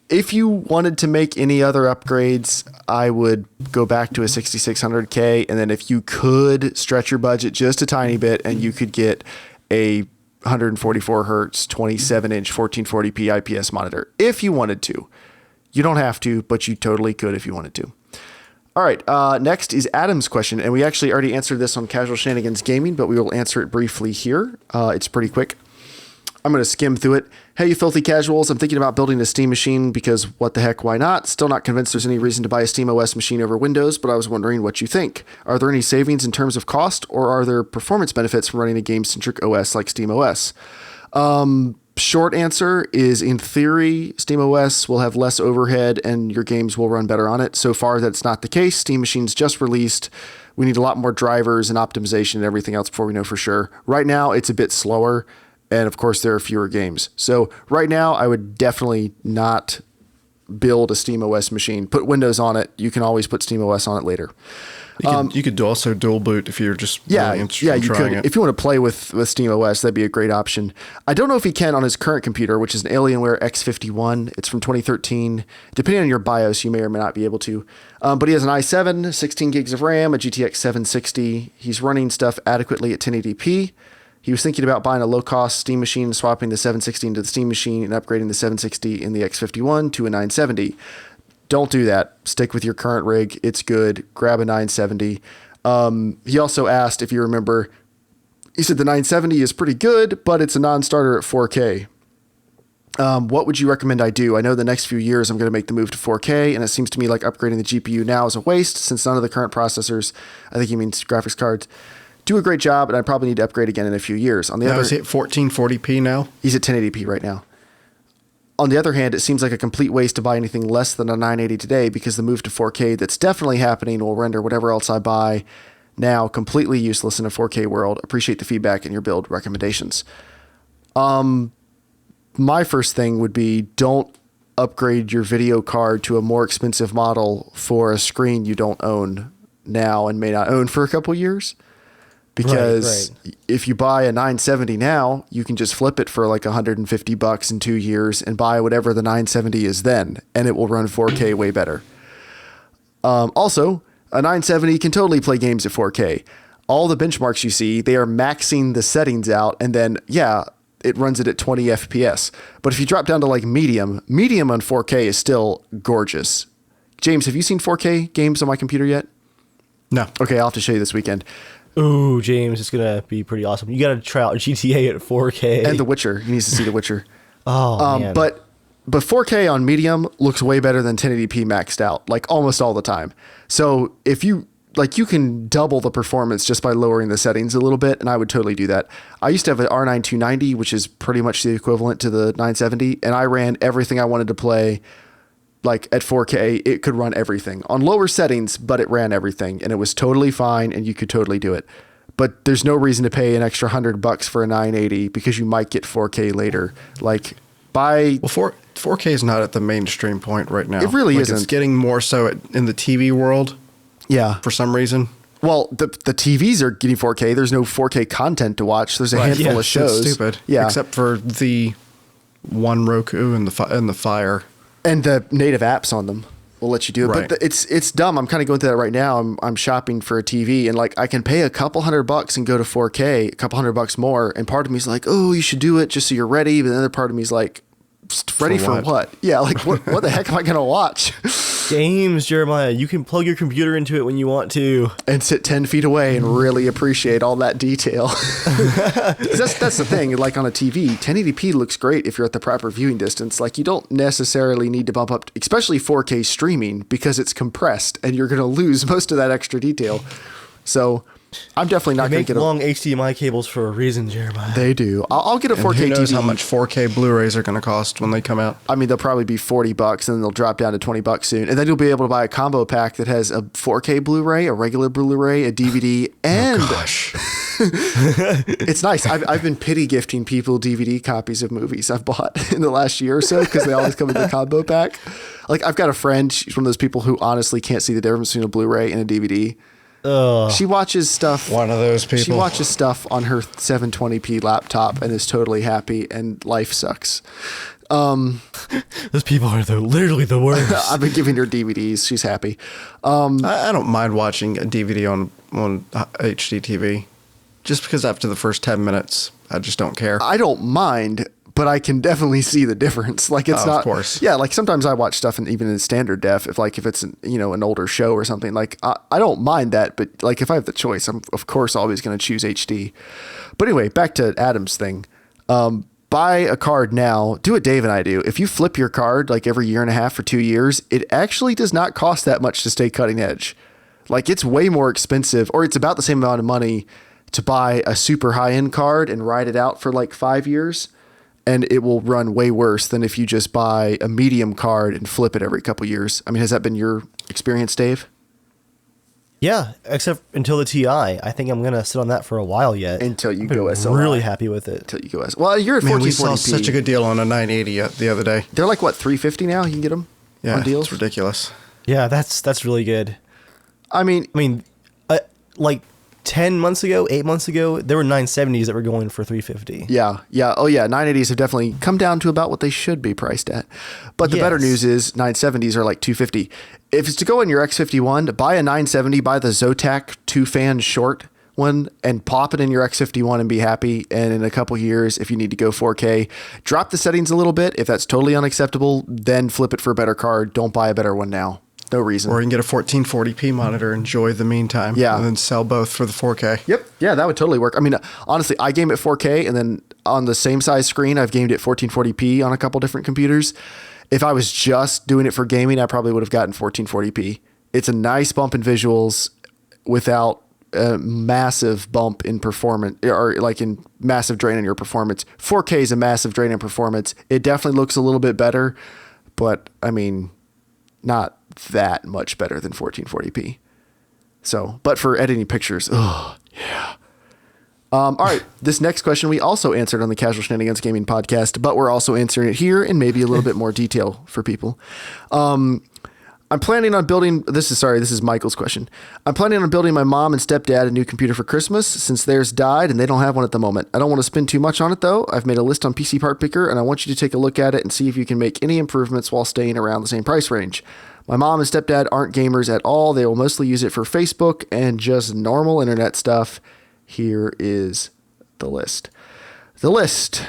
if you wanted to make any other upgrades, I would go back to a 6600K. And then if you could stretch your budget just a tiny bit and you could get a 144 hertz, 27 inch, 1440p IPS monitor, if you wanted to. You don't have to, but you totally could if you wanted to. All right, next is Adam's question, and we actually already answered this on Casual Shenanigans Gaming, but we will answer it briefly here. It's pretty quick. I'm going to skim through it. Hey, you filthy casuals, I'm thinking about building a Steam machine because what the heck, why not? Still not convinced there's any reason to buy a Steam OS machine over Windows, but I was wondering what you think. Are there any savings in terms of cost, or are there performance benefits from running a game-centric OS like Steam OS? Short answer is, in theory, SteamOS will have less overhead and your games will run better on it. So far, that's not the case. Steam Machine's just released. We need a lot more drivers and optimization and everything else before we know for sure. Right now, it's a bit slower. And of course, there are fewer games. So right now, I would definitely not build a SteamOS machine. Put Windows on it. You can always put SteamOS on it later. You could also dual boot if you're just really interested in you trying could. it. If you want to play with SteamOS, that'd be a great option. I don't know if he can on his current computer, which is an Alienware X51. It's from 2013. Depending on your BIOS, you may or may not be able to. But he has an i7, 16 gigs of RAM, a GTX 760. He's running stuff adequately at 1080p. He was thinking about buying a low-cost Steam machine, swapping the 760 into the Steam machine, and upgrading the 760 in the X51 to a 970. Don't do that. Stick with your current rig. It's good. Grab a 970. He also asked, if you remember, he said the 970 is pretty good, but it's a non-starter at 4K. What would you recommend I do? I know the next few years I'm going to make the move to 4K, and it seems to me like upgrading the GPU now is a waste since none of the current processors, I think he means graphics cards, do a great job, and I probably need to upgrade again in a few years. On the other, is he at 1440p now? He's at 1080p right now. On the other hand, it seems like a complete waste to buy anything less than a 980 today because the move to 4K that's definitely happening will render whatever else I buy now completely useless in a 4K world. Appreciate the feedback and your build recommendations. My first thing would be don't upgrade your video card to a more expensive model for a screen you don't own now and may not own for a couple years. Because if you buy a 970 now, you can just flip it for like $150 in 2 years and buy whatever the 970 is then, and it will run 4K way better. Also, a 970 can totally play games at 4K. All the benchmarks you see, they are maxing the settings out, and then, it runs it at 20 FPS. But if you drop down to like medium on 4K is still gorgeous. James, have you seen 4K games on my computer yet? No. Okay, I'll have to show you this weekend. Ooh, James, it's gonna be pretty awesome. You gotta try out GTA at 4K. And The Witcher. He needs to see The Witcher. Man. But 4K on medium looks way better than 1080p maxed out, like almost all the time. So if you can double the performance just by lowering the settings a little bit, and I would totally do that. I used to have an R9 290, which is pretty much the equivalent to the 970, and I ran everything I wanted to play like at 4K. It could run everything on lower settings, but it ran everything, and it was totally fine, and you could totally do it. But there's no reason to pay an extra $100 for a 980 because you might get 4K later. Like, buy... Well, 4K is not at the mainstream point right now. It really isn't. It's getting more so in the TV world. Yeah. For some reason. Well, the TVs are getting 4K. There's no 4K content to watch. There's a handful of shows. It's stupid. Yeah. Except for the one Roku and the Fire. And the native apps on them will let you do it. Right. But it's dumb. I'm kind of going through that right now. I'm shopping for a TV, and like I can pay a couple $100 and go to 4K, a couple $100 more. And part of me is like, oh, you should do it just so you're ready. But the other part of me is like, ready for what? Yeah, like what the heck am I going to watch? James, Jeremiah, you can plug your computer into it when you want to. And sit 10 feet away and really appreciate all that detail. That's the thing. Like on a TV, 1080p looks great if you're at the proper viewing distance. Like you don't necessarily need to bump up, especially 4K streaming, because it's compressed and you're going to lose most of that extra detail. So I'm definitely not going to get long HDMI cables for a reason, Jeremiah. They do. I'll get a 4K who knows TV. how much 4K Blu-rays are going to cost when they come out? I mean, they'll probably be $40 and then they'll drop down to $20 soon. And then you'll be able to buy a combo pack that has a 4K Blu-ray, a regular Blu-ray, a DVD, and it's nice. I've been pity gifting people DVD copies of movies I've bought in the last year or so because they always come in the combo pack. Like I've got a friend, she's one of those people who honestly can't see the difference between a Blu-ray and a DVD. She watches stuff. One of those people. She watches stuff on her 720p laptop and is totally happy, and life sucks. Those people are literally the worst. I've been giving her DVDs. She's happy. I don't mind watching a DVD on HD TV, just because after the first 10 minutes, I just don't care. I don't mind, but I can definitely see the difference. Like it's not, of course. Yeah. Like sometimes I watch stuff even in standard def. If it's an older show or something, like I don't mind that. But like if I have the choice, I'm of course always going to choose HD. But anyway, back to Adam's thing. Buy a card now. Do what Dave and I do. If you flip your card like every year and a half for 2 years, it actually does not cost that much to stay cutting edge. Like it's way more expensive, or it's about the same amount of money to buy a super high end card and ride it out for like 5 years. And it will run way worse than if you just buy a medium card and flip it every couple years. I mean, has that been your experience, Dave? Yeah, except until the TI. I think I'm going to sit on that for a while yet. Until you go SLI. I'm really happy with it. Until you go SLI. Well, you're at 1440p. We saw such a good deal on a 980 the other day. They're like, what, $350 now? You can get them on deals? It's ridiculous. Yeah, that's really good. I mean, like 10 months ago, 8 months ago, there were 970s that were going for $350. Yeah. Oh yeah, 980s have definitely come down to about what they should be priced at. But the better news is 970s are like $250. If it's to go in your X51, buy a 970, buy the Zotac 2-fan short one and pop it in your X51 and be happy. And in a couple years, if you need to go 4K, drop the settings a little bit. If that's totally unacceptable, then flip it for a better card. Don't buy a better one now. No reason. Or you can get a 1440p monitor, enjoy the meantime. Yeah. And then sell both for the 4K. Yep. Yeah, that would totally work. I mean, honestly, I game at 4K and then on the same size screen. I've gamed at 1440p on a couple different computers. If I was just doing it for gaming, I probably would have gotten 1440p. It's a nice bump in visuals without a massive bump in performance, or like in massive drain on your performance. 4K is a massive drain in performance. It definitely looks a little bit better, but I mean, not that much better than 1440p. So, but for editing pictures, oh yeah. All right, this next question we also answered on the Casual Shenanigans Gaming Podcast, but we're also answering it here in maybe a little bit more detail for people. I'm planning on building, this is Michael's question. I'm planning on building my mom and stepdad a new computer for Christmas since theirs died and they don't have one at the moment. I don't want to spend too much on it though. I've made a list on PC Part Picker and I want you to take a look at it and see if you can make any improvements while staying around the same price range. My mom and stepdad aren't gamers at all. They will mostly use it for Facebook and just normal internet stuff. Here is the list. The list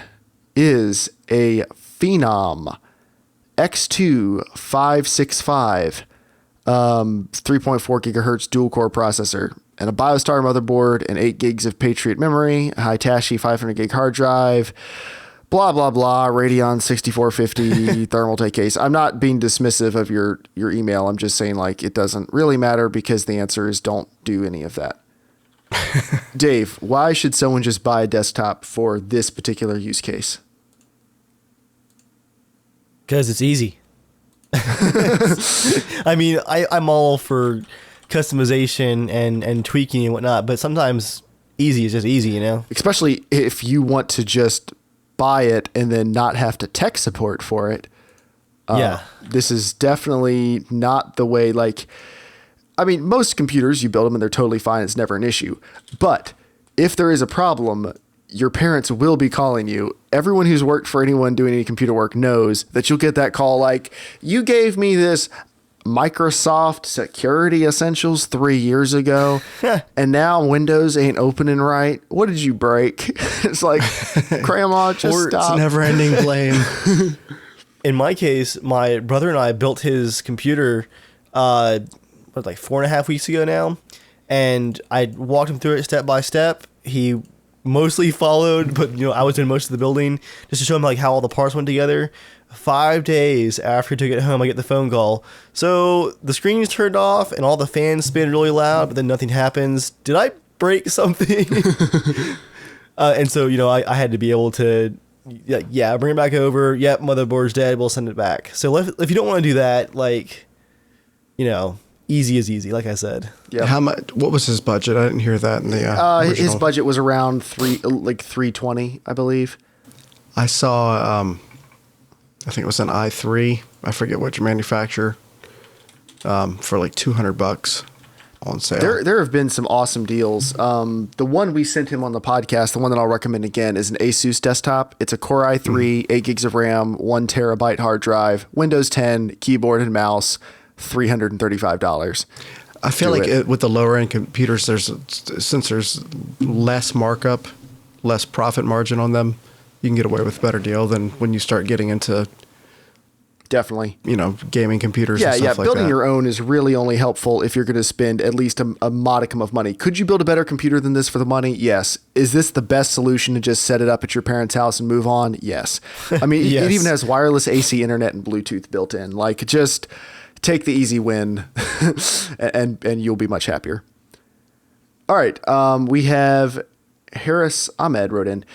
is a Phenom X2 565 3.4 gigahertz dual core processor and a BioStar motherboard and 8 gigs of Patriot memory, a Hitachi 500 gig hard drive, blah, blah, blah, Radeon 6450 Thermaltake case. I'm not being dismissive of your email. I'm just saying like it doesn't really matter because the answer is don't do any of that. Dave, why should someone just buy a desktop for this particular use case? Because it's easy. I mean, I'm all for customization and tweaking and whatnot, but sometimes easy is just easy, you know? Especially if you want to just buy it and then not have to tech support for it. Yeah. This is definitely not the way, like, I mean, most computers, you build them and they're totally fine. It's never an issue. But if there is a problem, your parents will be calling you. Everyone who's worked for anyone doing any computer work knows that you'll get that call like, you gave me this Microsoft Security Essentials 3 years ago, and now Windows ain't opening right. What did you break? It's like, Grandma, just stop. It's never-ending blame. In my case, my brother and I built his computer like 4.5 weeks ago now, and I walked him through it step by step. He mostly followed, but I was doing most of the building just to show him like how all the parts went together. 5 days after he took it home, I get the phone call. So the screen's turned off and all the fans spin really loud, but then nothing happens. Did I break something? And so, I had to be able to, bring it back over. Yep, motherboard's dead. We'll send it back. So if you don't want to do that, easy is easy, like I said. Yeah. How much? What was his budget? I didn't hear that in the his original. budget was around 320, I believe. I saw, I think it was an i3. I forget which manufacturer. For like $200 on sale. There have been some awesome deals. The one we sent him on the podcast, the one that I'll recommend again, is an Asus desktop. It's a Core i3, 8 gigs of RAM, 1 terabyte hard drive, Windows 10, keyboard and mouse, $335. I feel like with the lower end computers, since there's less markup, less profit margin on them, you can get away with a better deal than when you start getting into definitely gaming computers. And stuff like building that. your own is really only helpful if you're going to spend at least a modicum of money. Could you build a better computer than this for the money? Yes. Is this the best solution to just set it up at your parents' house and move on? Yes. I mean, Yes. It even has wireless AC internet and Bluetooth built in. Like, just take the easy win and you'll be much happier. All right. We have Ahmed wrote in.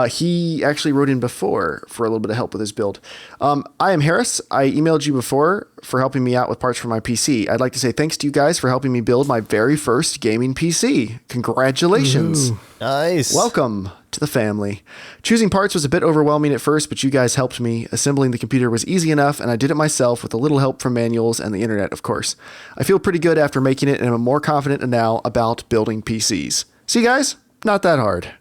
He actually wrote in before for a little bit of help with his build. I am Harris. I emailed you before for helping me out with parts for my PC. I'd like to say thanks to you guys for helping me build my very first gaming PC. Congratulations. Ooh, nice. Welcome to the family. Choosing parts was a bit overwhelming at first, but you guys helped me. Assembling the computer was easy enough, and I did it myself with a little help from manuals and the internet, of course. I feel pretty good after making it, and I'm more confident now about building PCs. See, guys? Not that hard.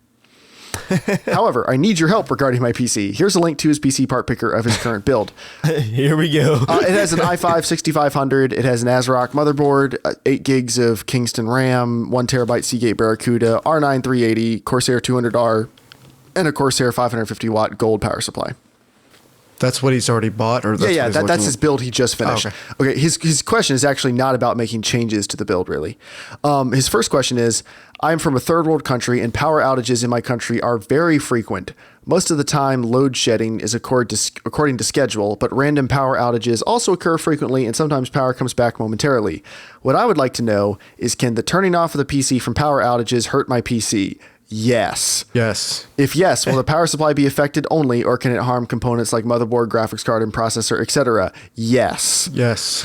However, I need your help regarding my PC. Here's a link to his PC part picker of his current build. Here we go. It has an i5 6500. It has an ASRock motherboard, 8 gigs of Kingston RAM, 1 terabyte Seagate Barracuda, R9 380, Corsair 200R, and a Corsair 550 watt gold power supply. That's what he's already bought, or that's his build he just finished. Oh, okay. His question is actually not about making changes to the build, really. His first question is, I'm from a third world country and power outages in my country are very frequent. Most of the time, load shedding is according to schedule, but random power outages also occur frequently, and sometimes power comes back momentarily. What I would like to know is, can the turning off of the PC from power outages hurt my PC? Yes. Yes. If yes, will the power supply be affected only, or can it harm components like motherboard, graphics card, and processor, etc.? Yes. Yes.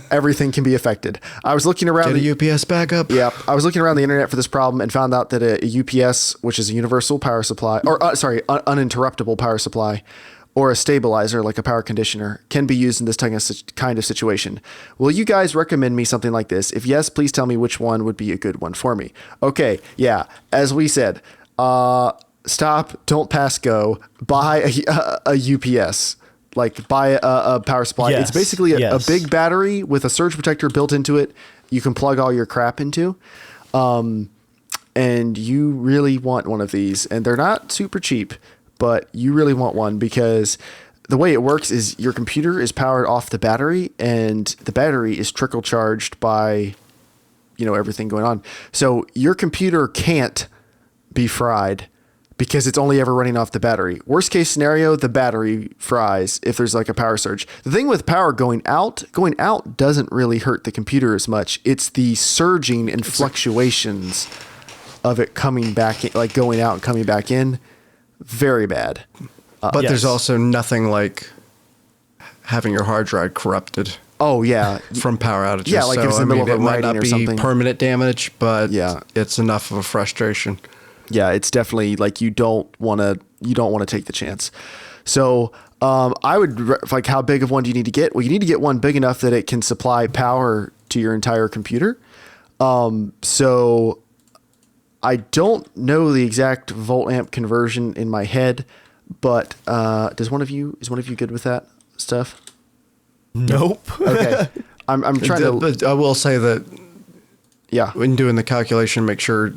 Everything can be affected. I was looking around Get a UPS backup. Yeah, I was looking around the internet for this problem and found out that a UPS, which is a universal power supply, or uninterruptible power supply, or a stabilizer like a power conditioner, can be used in this kind of situation. Will you guys recommend me something like this? If yes, please tell me which one would be a good one for me. Okay, yeah, as we said, stop, don't pass go, buy a UPS. Like buy a power supply. Yes, it's basically a big battery with a surge protector built into it. You can plug all your crap into. And you really want one of these. And they're not super cheap, but you really want one, because the way it works is your computer is powered off the battery, and the battery is trickle charged by, everything going on. So your computer can't be fried because it's only ever running off the battery. Worst case scenario, the battery fries if there's like a power surge. The thing with power going out doesn't really hurt the computer as much. It's the surging and fluctuations of it coming back in, like going out and coming back in. Very bad. But there's also nothing like having your hard drive corrupted. Oh yeah, from power outages. Yeah, like if it's in the middle of a it might writing not or be something. Permanent damage, but it's enough of a frustration. Yeah, it's definitely like you don't want to take the chance. So I would like, how big of one do you need to get? Well, you need to get one big enough that it can supply power to your entire computer. So I don't know the exact volt amp conversion in my head, but is one of you good with that stuff? Nope. Okay. I'm trying to. But I will say that. Yeah. When doing the calculation, make sure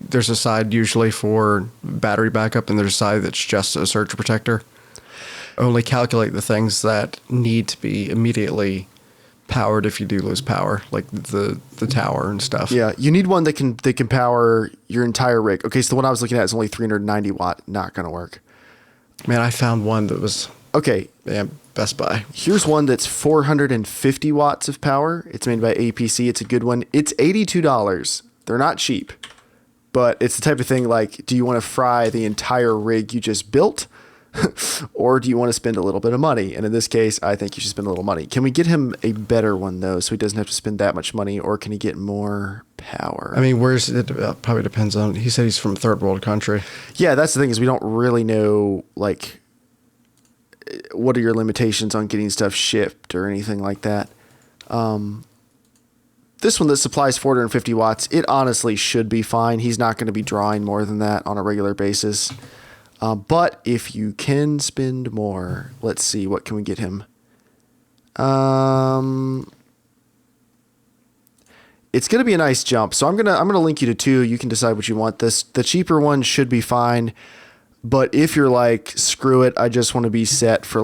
there's a side usually for battery backup, and there's a side that's just a surge protector. Only calculate the things that need to be immediately powered if you do lose power, like the tower and stuff. Yeah, you need one that can power your entire rig. Okay, so the one I was looking at is only 390 watt. Not gonna work. Man, I found one that was okay. Yeah, Best Buy. Here's one that's 450 watts of power. It's made by APC. It's a good one. It's $82. They're not cheap, but it's the type of thing like, do you want to fry the entire rig you just built? Or do you want to spend a little bit of money? And in this case, I think you should spend a little money. Can we get him a better one, though, so he doesn't have to spend that much money, or can he get more power? I mean, where's it? Probably depends on. He said he's from third world country. Yeah, that's the thing, is we don't really know, like, what are your limitations on getting stuff shipped or anything like that. This one that supplies 450 watts, it honestly should be fine. He's not going to be drawing more than that on a regular basis. But if you can spend more, let's see, what can we get him? It's going to be a nice jump. So I'm going to link you to two. You can decide what you want. The cheaper one should be fine. But if you're like, screw it, I just want to be set for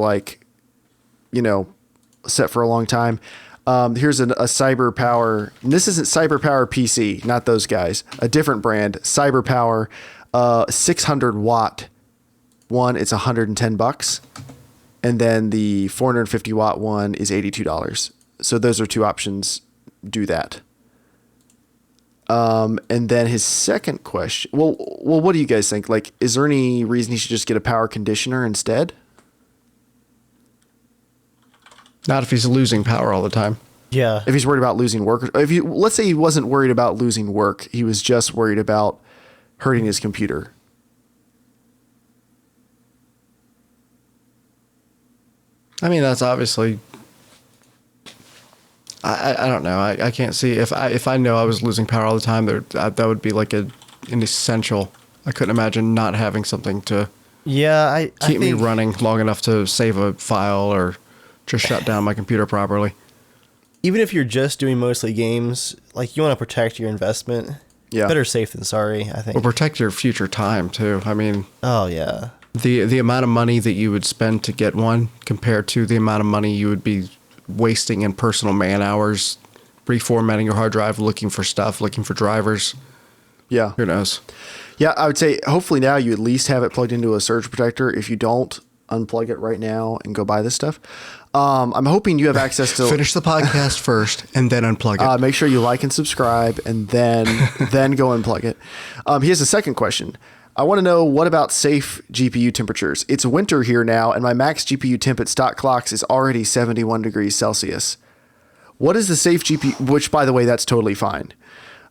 set for a long time. Here's a Cyber Power. And this isn't Cyber Power PC, not those guys. A different brand, Cyber Power, 600 watt one. It's $110, and then the 450 watt one is $82. So those are two options. Do that. And then his second question. Well, what do you guys think? Like, is there any reason he should just get a power conditioner instead? Not if he's losing power all the time. Yeah. If he's worried about losing work, let's say he wasn't worried about losing work, he was just worried about hurting his computer. I mean, that's obviously. I don't know. I can't see if I know I was losing power all the time. That would be like an essential. I couldn't imagine not having something to. Yeah, I keep me think, running long enough to save a file or just shut down my computer properly. Even if you're just doing mostly games, like, you want to protect your investment. Yeah. Better safe than sorry, I think. Or protect your future time too. I mean. Oh yeah. The amount of money that you would spend to get one compared to the amount of money you would be wasting in personal man hours, reformatting your hard drive, looking for stuff, looking for drivers. Yeah. Who knows? Yeah, I would say hopefully now you at least have it plugged into a surge protector. If you don't, unplug it right now and go buy this stuff. I'm hoping you have access to Finish the podcast first and then unplug it. make sure you like and subscribe and then go unplug it. Here's a second question. I want to know, what about safe GPU temperatures? It's winter here now, and my max GPU temp at stock clocks is already 71 degrees Celsius. What is the safe GPU, which, by the way, that's totally fine.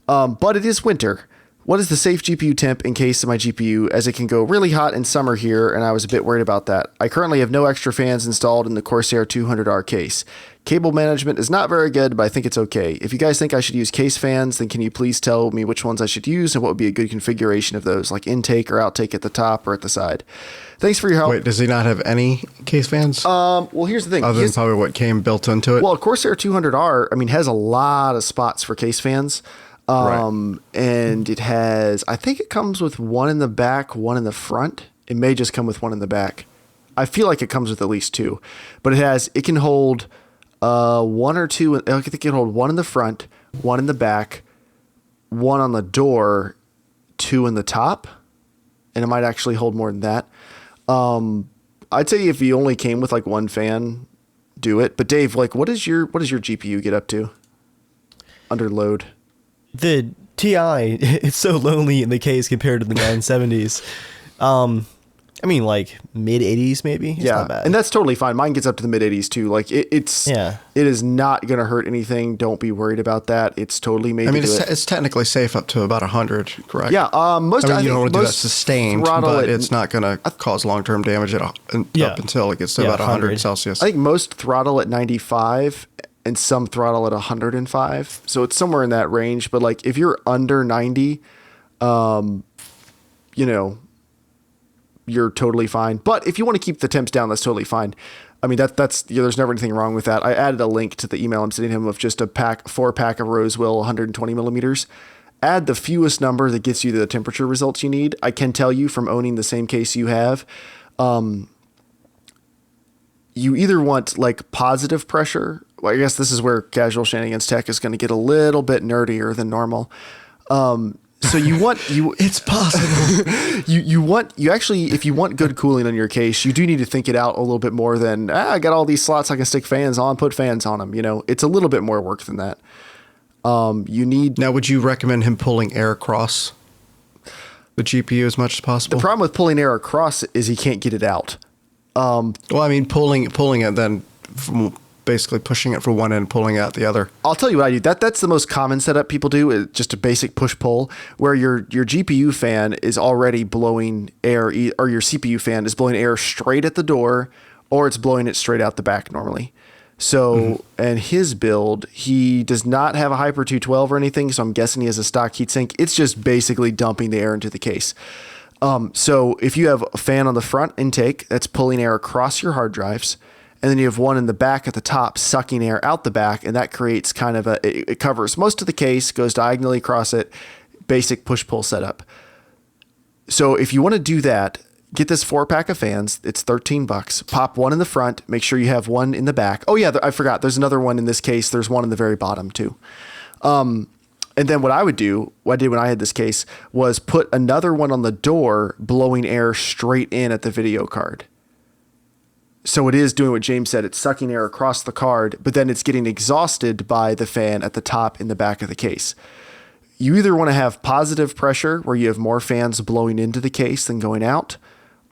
But it is winter. What is the safe GPU temp in case of my GPU, as it can go really hot in summer here, and I was a bit worried about that. I currently have no extra fans installed in the Corsair 200R case. Cable management is not very good, but I think it's okay. If you guys think I should use case fans, then can you please tell me which ones I should use and what would be a good configuration of those, like intake or outtake at the top or at the side? Thanks for your help. Wait, does he not have any case fans? Well, here's the thing. Other than probably what came built into it? Well, Corsair 200R, I mean, has a lot of spots for case fans. Right. And it has, I think it comes with one in the back, one in the front. It may just come with one in the back. I feel like it comes with at least two, but it can hold one or two. I think it can hold one in the front, one in the back, one on the door, two in the top, and it might actually hold more than that. I'd say if you only came with like one fan, do it. But Dave, like, what does your GPU get up to under load? The TI, it's so lonely in the case compared to the 970s. I mean, like mid 80s maybe. It's not bad. And that's totally fine. Mine gets up to the mid 80s too. Like it is not going to hurt anything. Don't be worried about that. It's totally made. I mean, to do it's technically safe up to about 100, correct? Yeah. I mean, you don't want to do that sustained, but it's not going to cause long-term damage up until it gets to about 100 Celsius. I think most throttle at 95 and some throttle at 105. So it's somewhere in that range. But like if you're under 90, you're totally fine. But if you want to keep the temps down, that's totally fine. I mean, that's there's never anything wrong with that. I added a link to the email I'm sending him of just a 4-pack of Rosewell 120 millimeters. Add the fewest number that gets you the temperature results you need. I can tell you from owning the same case you have, you either want like positive pressure. Well, I guess this is where Casual Shenanigans Tech is going to get a little bit nerdier than normal. So it's possible. If you want good cooling on your case, you do need to think it out a little bit more than, I got all these slots I can stick fans on, put fans on them. It's a little bit more work than that. Now, would you recommend him pulling air across the GPU as much as possible? The problem with pulling air across is he can't get it out. Well, I mean, pulling it then from basically pushing it from one end, pulling out the other. I'll tell you what I do. That's the most common setup people do, is just a basic push-pull, where your GPU fan is already blowing air, or your CPU fan is blowing air straight at the door, or it's blowing it straight out the back normally. So, and his build, he does not have a Hyper 212 or anything, so I'm guessing he has a stock heatsink. It's just basically dumping the air into the case. So if you have a fan on the front intake that's pulling air across your hard drives, and then you have one in the back at the top sucking air out the back, and that creates kind of it covers most of the case, goes diagonally across it, basic push-pull setup. So if you want to do that, get this 4-pack of fans. It's $13. Pop one in the front. Make sure you have one in the back. Oh yeah, I forgot. There's another one in this case. There's one in the very bottom too. And then what I did when I had this case was put another one on the door, blowing air straight in at the video card. So it is doing what James said. It's sucking air across the card, but then it's getting exhausted by the fan at the top in the back of the case. You either want to have positive pressure, where you have more fans blowing into the case than going out,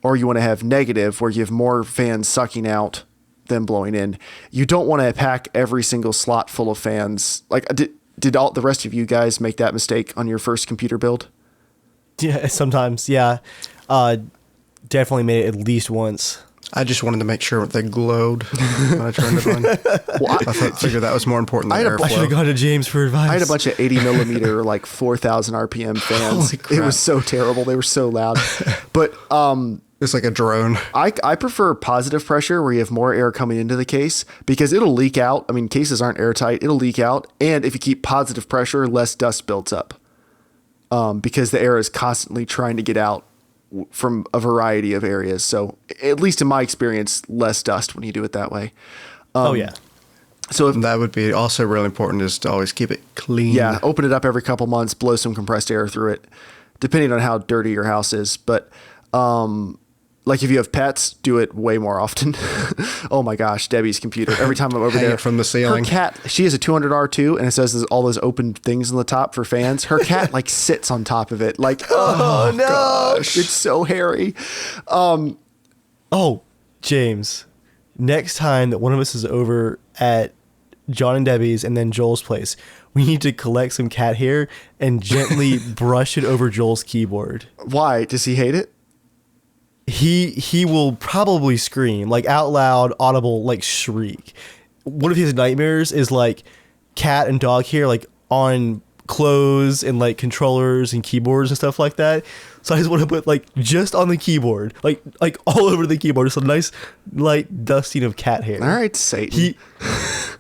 or you want to have negative, where you have more fans sucking out than blowing in. You don't want to pack every single slot full of fans. Like, did all the rest of you guys make that mistake on your first computer build? Yeah, sometimes. Yeah. Definitely made it at least once. I just wanted to make sure they glowed when I turned it on. Well, I figured that was more important than airflow. I should have gone to James for advice. I had a bunch of 80 millimeter, like 4,000 RPM fans. It was so terrible. They were so loud. But it's like a drone. I prefer positive pressure, where you have more air coming into the case, because it'll leak out. I mean, cases aren't airtight. It'll leak out. And if you keep positive pressure, less dust builds up, because the air is constantly trying to get out from a variety of areas. So at least in my experience, less dust when you do it that way. Oh yeah. So that would be also really important, is to always keep it clean. Yeah. Open it up every couple months, blow some compressed air through it. depending on how dirty your house is. But like if you have pets, do it way more often. Oh my gosh, Debbie's computer. Every time I'm over Hang there, it from the ceiling. Her cat, she has a 200R2, and it says there's all those open things on the top for fans. Her cat like sits on top of it, like oh no, gosh. It's so hairy. Oh, James, next time that one of us is over at John and Debbie's and then Joel's place, we need to collect some cat hair and gently brush it over Joel's keyboard. Why? Does he hate it? He will probably scream, like out loud, audible, like shriek. One of his nightmares is like cat and dog hair, like on clothes and like controllers and keyboards and stuff like that. So I just want to put like just on the keyboard, like all over the keyboard, just a nice light dusting of cat hair. All right, Satan.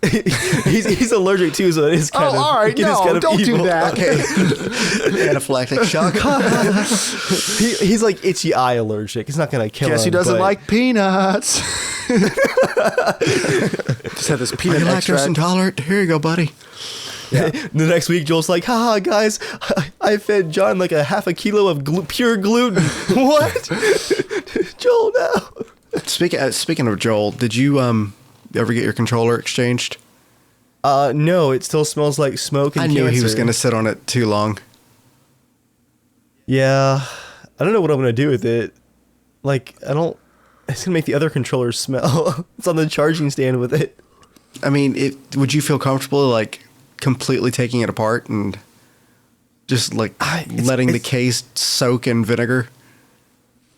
He's allergic too, so it is kind of. All right, no, don't evil. Do that. Okay. Anaphylactic shock. He's like itchy eye allergic. It's not gonna kill him. Guess he doesn't like peanuts. Just have this peanut extract. Lactose intolerant. Here you go, buddy. Yeah. The next week, Joel's like, haha, guys, I fed John like a half a kilo of pure gluten. What? Joel, no. Speaking of Joel, did you ever get your controller exchanged? No, it still smells like smoke and I knew cancer. he was going to sit on it too long. Yeah. I don't know what I'm going to do with it. Like, it's going to make the other controllers smell. It's on the charging stand with it. I mean, would you feel comfortable, like, completely taking it apart and just like letting the case soak in vinegar?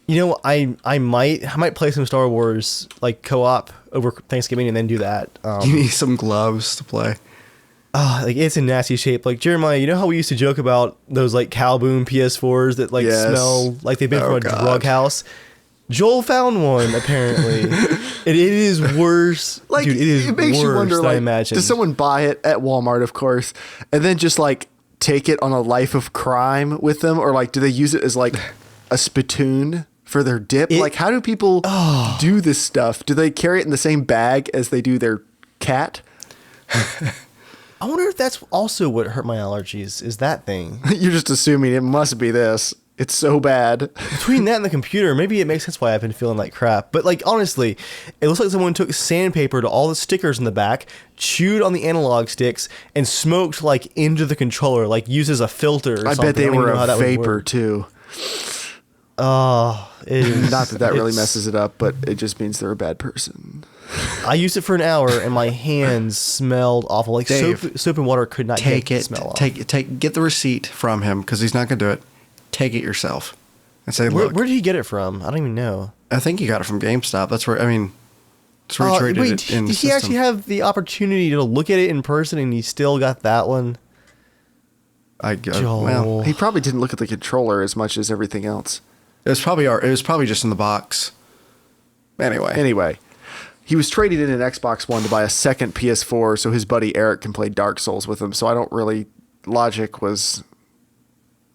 You know, I might play some Star Wars like co-op over Thanksgiving and then do that. You need some gloves to play. Like it's in nasty shape. Like Jeremiah, you know how we used to joke about those like Calboom PS4s that like smell like they've been from a drug house? Joel found one apparently. It is worse. Like, dude, it is it makes worse you wonder, than like, I imagine. does someone buy it at Walmart, of course, and then just like take it on a life of crime with them, or like do they use it as like a spittoon for their dip? Like, how do people do this stuff? Do they carry it in the same bag as they do their cat? I wonder if that's also what hurt my allergies. Is that thing? You're just assuming it must be this. It's so bad. Between that and the computer, maybe it makes sense why I've been feeling like crap. But like honestly, it looks like someone took sandpaper to all the stickers in the back, chewed on the analog sticks, and smoked like into the controller, like uses a filter or something. I bet they were a vapor too. Oh, not that really messes it up, but it just means they're a bad person. I used it for an hour and my hands smelled awful. Like Dave, soap and water could not get the smell off. Get the receipt from him because he's not going to do it. Take it yourself and say, look. Where did he get it from? I don't even know. I think he got it from GameStop. That's where he traded it in the Did he actually have the opportunity to look at it in person and he still got that one? Well, he probably didn't look at the controller as much as everything else. It was probably just in the box. Anyway, he was traded in an Xbox One to buy a second PS4 so his buddy Eric can play Dark Souls with him. So logic was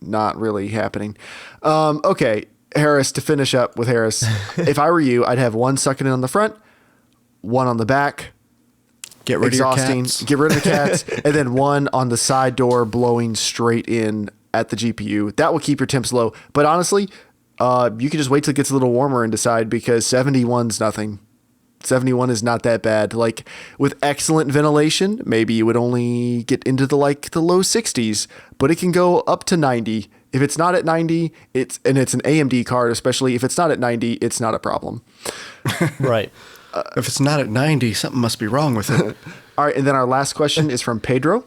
not really happening. Okay, Harris, to finish up with Harris, if I were you, I'd have one sucking in on the front, one on the back, get rid of your cats. Get rid of the cats, and then one on the side door blowing straight in at the GPU. That will keep your temps low. But honestly, you can just wait till it gets a little warmer and decide, because 71's nothing. 71 is not that bad. Like, with excellent ventilation, maybe you would only get into the low 60s, but it can go up to 90. If it's not at 90, it's an AMD card, especially if it's not at 90, it's not a problem. Right. If it's not at 90, something must be wrong with it. All right, and then our last question is from Pedro.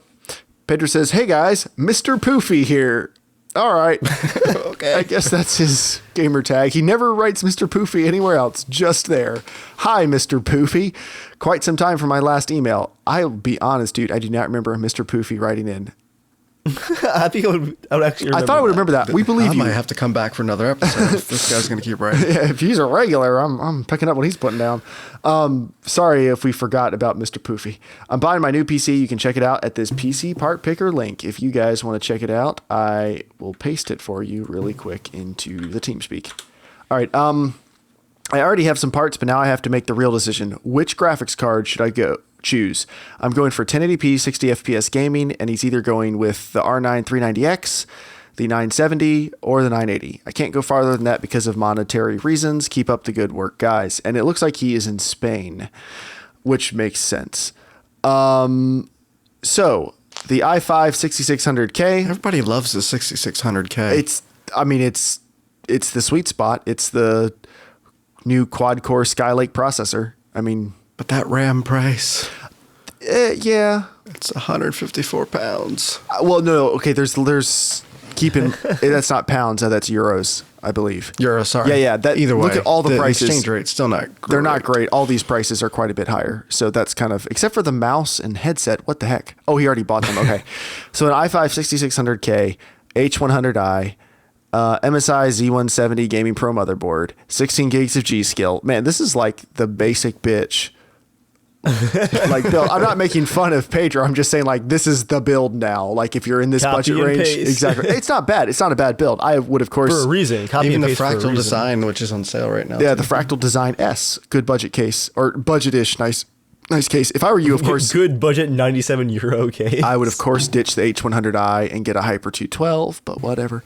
Pedro says, "Hey guys, MrPoofy here." All right. Okay. I guess that's his gamer tag. He never writes MrPoofy anywhere else, just there. "Hi, MrPoofy. Quite some time from my last email. I'll be honest, dude, I do not remember MrPoofy writing in." I think I would actually remember I thought I would remember that. We believe I you. might have to come back for another episode if this guy's going to keep writing. Yeah, if he's a regular, I'm picking up what he's putting down. Sorry if we forgot about MrPoofy. I'm buying my new PC. You can check it out at this PC part picker link. If you guys want to check it out, I will paste it for you really quick into the Teamspeak. All right. I already have some parts, but now I have to make the real decision. Which graphics card should I choose? I'm going for 1080p 60 FPS gaming, and he's either going with the R9 390X, the 970 or the 980. I can't go farther than that because of monetary reasons. Keep up the good work, guys. And it looks like he is in Spain, which makes sense. So the i5 6600K. Everybody loves the 6600K. It's the sweet spot. It's the new quad-core Skylake processor. I mean, but that RAM price. Yeah. It's 154 pounds. Well, no. Okay, there's keeping that's not pounds. That's euros, I believe. Euro, sorry. Yeah. That either way. Look at all the prices. Exchange rate's still not great. They're not great. All these prices are quite a bit higher. So that's kind of, except for the mouse and headset. What the heck? Oh, he already bought them. Okay. So an i5 6600K, H100i, MSI Z170 Gaming Pro motherboard, 16 gigs of G Skill. Man, this is like the basic bitch. Like build. I'm not making fun of Pedro. I'm just saying like this is the build now. Like if you're in this Copy budget and range, paste. exactly. It's not bad. It's not a bad build. I would of course For a reason. Copy Even and the paste for a fractal reason. design, which is on sale right now. Yeah, too. the Fractal Design S, good budget case or budget-ish, nice case. If I were you, of course, Good budget 97 euro case. I would of course ditch the H100i and get a Hyper 212, but whatever.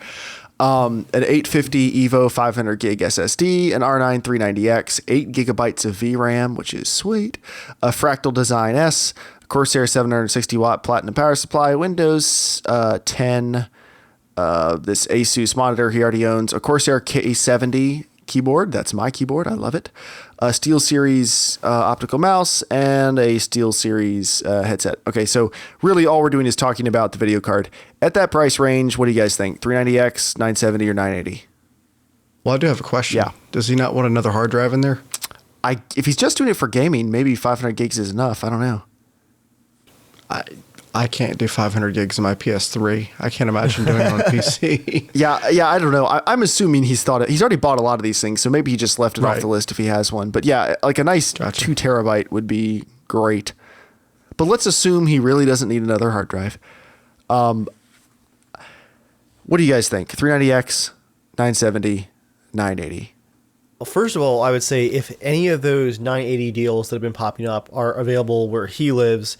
An 850 Evo 500 gig SSD, an R9 390X, 8 gigabytes of VRAM, which is sweet, a Fractal Design S, Corsair 760 watt platinum power supply, Windows 10, this Asus monitor he already owns, a Corsair K70 keyboard, that's my keyboard, I love it, a SteelSeries optical mouse, and a SteelSeries headset. Okay, so really all we're doing is talking about the video card. At that price range, what do you guys think? 390X, 970, or 980? Well, I do have a question. Yeah. Does he not want another hard drive in there? If he's just doing it for gaming, maybe 500 gigs is enough. I don't know. I can't do 500 gigs in my PS3. I can't imagine doing it on a PC. Yeah, I don't know. I'm assuming he's already bought a lot of these things, so maybe he just left it off Right. the list if he has one. But yeah, like a nice Gotcha. 2 terabyte would be great. But let's assume he really doesn't need another hard drive. What do you guys think? 390X, 970, 980. Well, first of all, I would say if any of those 980 deals that have been popping up are available where he lives,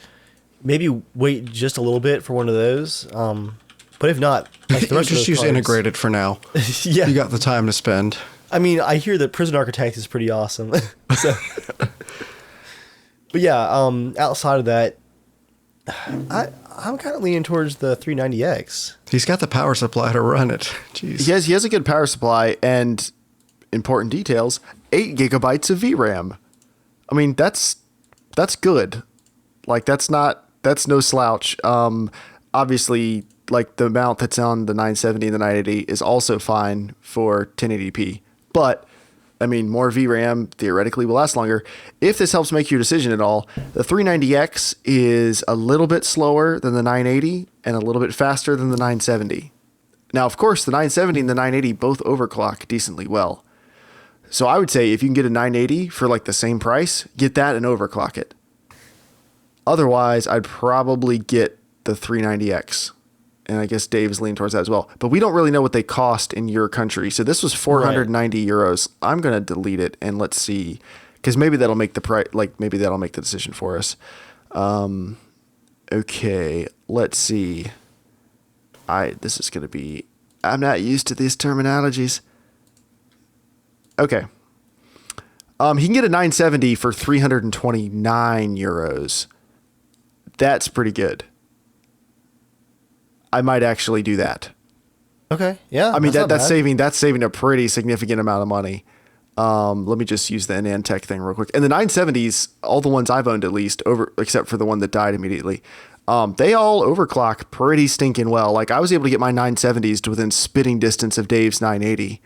maybe wait just a little bit for one of those. But if not, like the You rest of just those use cards- integrated for now. Yeah. You got the time to spend. I mean, I hear that Prison Architect is pretty awesome. So, but yeah, outside of that, I'm kind of leaning towards the 390X. He's got the power supply to run it. Jeez. He has a good power supply and important details, 8 gigabytes of VRAM. I mean, that's good. Like that's no slouch. Obviously like the amount that's on the 970 and the 980 is also fine for 1080p, but I mean, more VRAM theoretically will last longer. If this helps make your decision at all, the 390X is a little bit slower than the 980 and a little bit faster than the 970. Now, of course, the 970 and the 980 both overclock decently well. So I would say if you can get a 980 for like the same price, get that and overclock it. Otherwise, I'd probably get the 390X. And I guess Dave's leaning towards that as well. But we don't really know what they cost in your country. So this was 490 euros. I'm going to delete it and let's see. Because maybe that'll make the price, like maybe that'll make the decision for us. Okay, let's see. This is going to be, I'm not used to these terminologies. Okay. He can get a 970 for 329 euros. That's pretty good. I might actually do that. Okay, yeah. I mean, not that's bad. saving a pretty significant amount of money. Let me just use the Nantech thing real quick. And the 970s, all the ones I've owned at least, except for the one that died immediately, they all overclock pretty stinking well. Like I was able to get my 970s to within spitting distance of Dave's 980.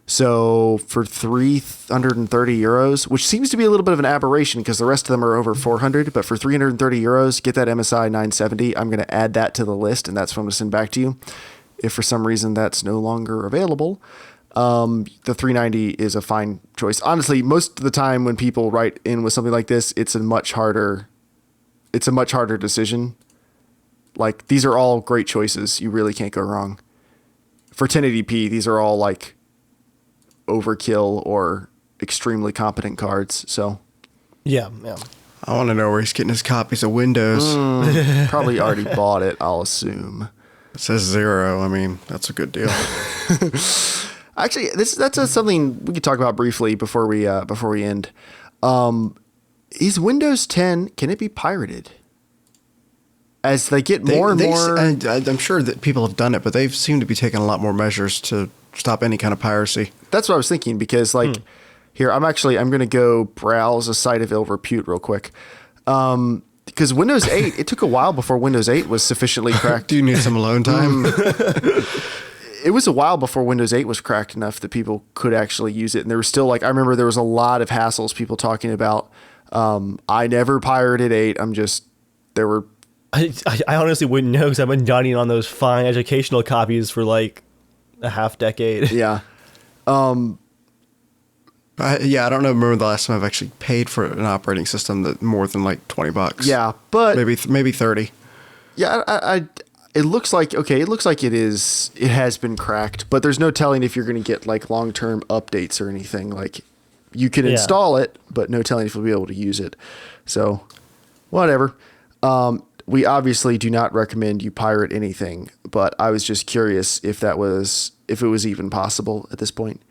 So for 330 euros, which seems to be a little bit of an aberration because the rest of them are over 400, but for 330 euros, get that MSI 970. I'm going to add that to the list and that's what I'm going to send back to you. If for some reason that's no longer available, the 390 is a fine choice. Honestly, most of the time when people write in with something like this, it's a much harder decision. Like these are all great choices. You really can't go wrong. For 1080p, these are all like overkill or extremely competent cards. So Yeah. I want to know where he's getting his copies of Windows. Probably already bought it, I'll assume. It says 0. I mean, that's a good deal. Actually, that's something we could talk about briefly before we end. Is Windows 10, can it be pirated? As they get more and more... I'm sure that people have done it, but they've seemed to be taking a lot more measures to stop any kind of piracy. That's what I was thinking, because here, I'm going to go browse a site of ill repute real quick. Because Windows 8, it took a while before Windows 8 was sufficiently cracked. Do you need some alone time? It was a while before Windows 8 was cracked enough that people could actually use it. And there was still I remember there was a lot of hassles, people talking about, I never pirated 8. There were... I honestly wouldn't know, because I've been dining on those fine educational copies for like a half decade. Yeah. I don't know. Remember the last time I've actually paid for an operating system that more than like $20. Yeah, but maybe 30. Yeah, it looks like it has been cracked, but there's no telling if you're going to get like long-term updates or anything. Like, you can install it, but no telling if you'll be able to use it. So, whatever. We obviously do not recommend you pirate anything, but I was just curious if it was even possible at this point.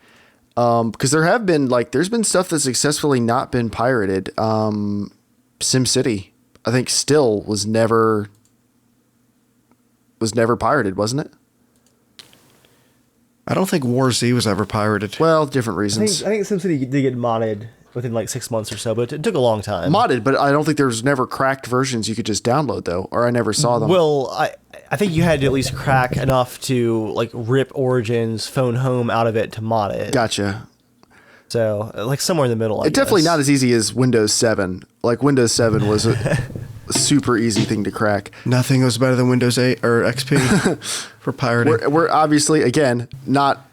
Because there's been stuff that's successfully not been pirated. SimCity, I think, still was never pirated, wasn't it? I don't think War Z was ever pirated. Well, different reasons. I think SimCity did get modded within like 6 months or so, but it took a long time. Modded, but I don't think there's never cracked versions you could just download, though, or I never saw them. Well, I think you had to at least crack enough to like rip Origin's Phone Home out of it to mod it. Gotcha. So like somewhere in the middle. It's definitely not as easy as Windows 7. Like, Windows 7 was a super easy thing to crack. Nothing was better than Windows 8 or XP for pirating. We're obviously, again, not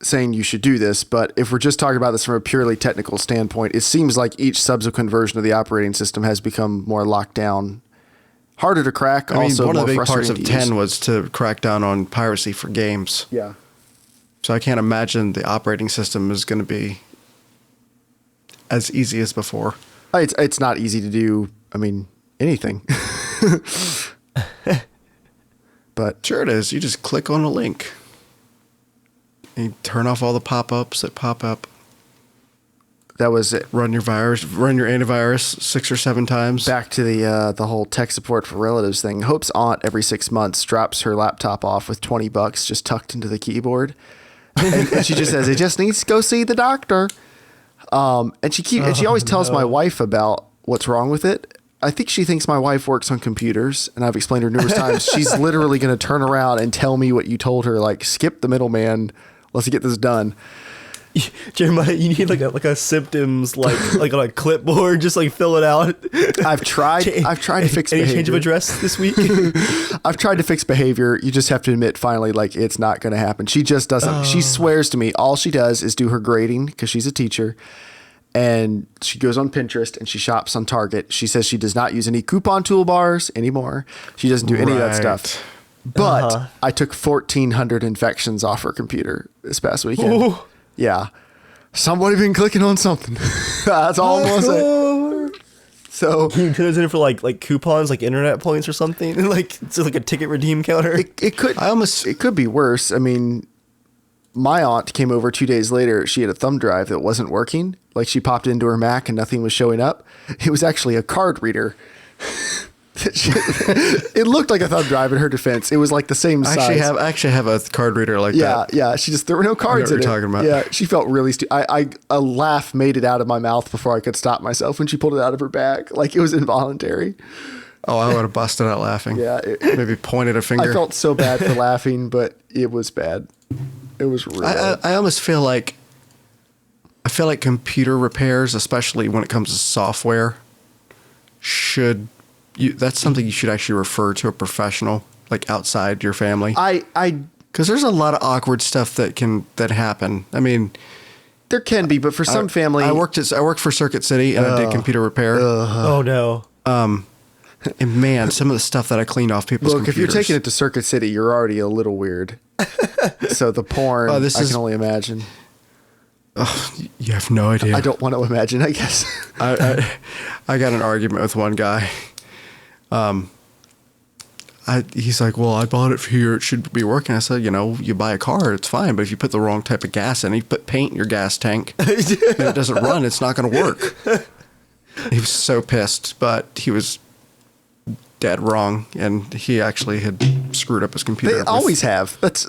saying you should do this, but if we're just talking about this from a purely technical standpoint, it seems like each subsequent version of the operating system has become more locked down, harder to crack. I mean, also one of more the big parts frustrating of to use. 10 was to crack down on piracy for games. Yeah. So I can't imagine the operating system is going to be as easy as before. It's not easy to do, I mean, anything. But sure it is. You just click on a link. And you turn off all the pop-ups that pop up. that was it. Run your antivirus 6 or 7 times. Back to the whole tech support for relatives thing. Hope's aunt every 6 months drops her laptop off with $20 just tucked into the keyboard. And she just says, it just needs to go see the doctor. And she always tells my wife about what's wrong with it. I think she thinks my wife works on computers, and I've explained to her numerous times. She's literally going to turn around and tell me what you told her, like, skip the middleman. Let's get this done. Jeremiah, you need like a symptoms like on a clipboard, just like fill it out. I've tried to fix any behavior. change of address this week. I've tried to fix behavior. You just have to admit finally, like, it's not going to happen. She just doesn't. She swears to me all she does is do her grading because she's a teacher. And she goes on Pinterest and she shops on Target. She says she does not use any coupon toolbars anymore. She doesn't do any of that stuff. But I took 1,400 infections off her computer this past weekend. Ooh. Yeah. Somebody been clicking on something. That's all I'm going to say. So can you turn those in for like coupons, like internet points or something? Like it's like a ticket redeem counter. It could be worse. I mean, my aunt came over 2 days later. She had a thumb drive that wasn't working. Like, she popped into her Mac and nothing was showing up. It was actually a card reader. It looked like a thumb drive in her defense. It was like the same size. I actually have a card reader like that. Yeah. There were no cards in it. I know what you're talking about. Yeah, she felt really stupid. A laugh made it out of my mouth before I could stop myself when she pulled it out of her bag. Like, it was involuntary. Oh, I would have busted out laughing. Yeah. Maybe pointed a finger. I felt so bad for laughing, but it was bad. It was real. I almost feel like computer repairs, especially when it comes to software, that's something you should actually refer to a professional, like outside your family. Because there's a lot of awkward stuff that happen. I mean, there can be, but for some family, I worked for Circuit City and I did computer repair. Oh no. And man, some of the stuff that I cleaned off people's computers. If you're taking it to Circuit City, you're already a little weird. So the porn, I can only imagine. Oh, you have no idea. I don't want to imagine, I guess. I got an argument with one guy. he's like, well, I bought it for here. It should be working. I said, you buy a car, it's fine. But if you put the wrong type of gas in, you put paint in your gas tank and it doesn't run, it's not going to work. He was so pissed, but he was dead wrong. And he actually had screwed up his computer. They always have. That's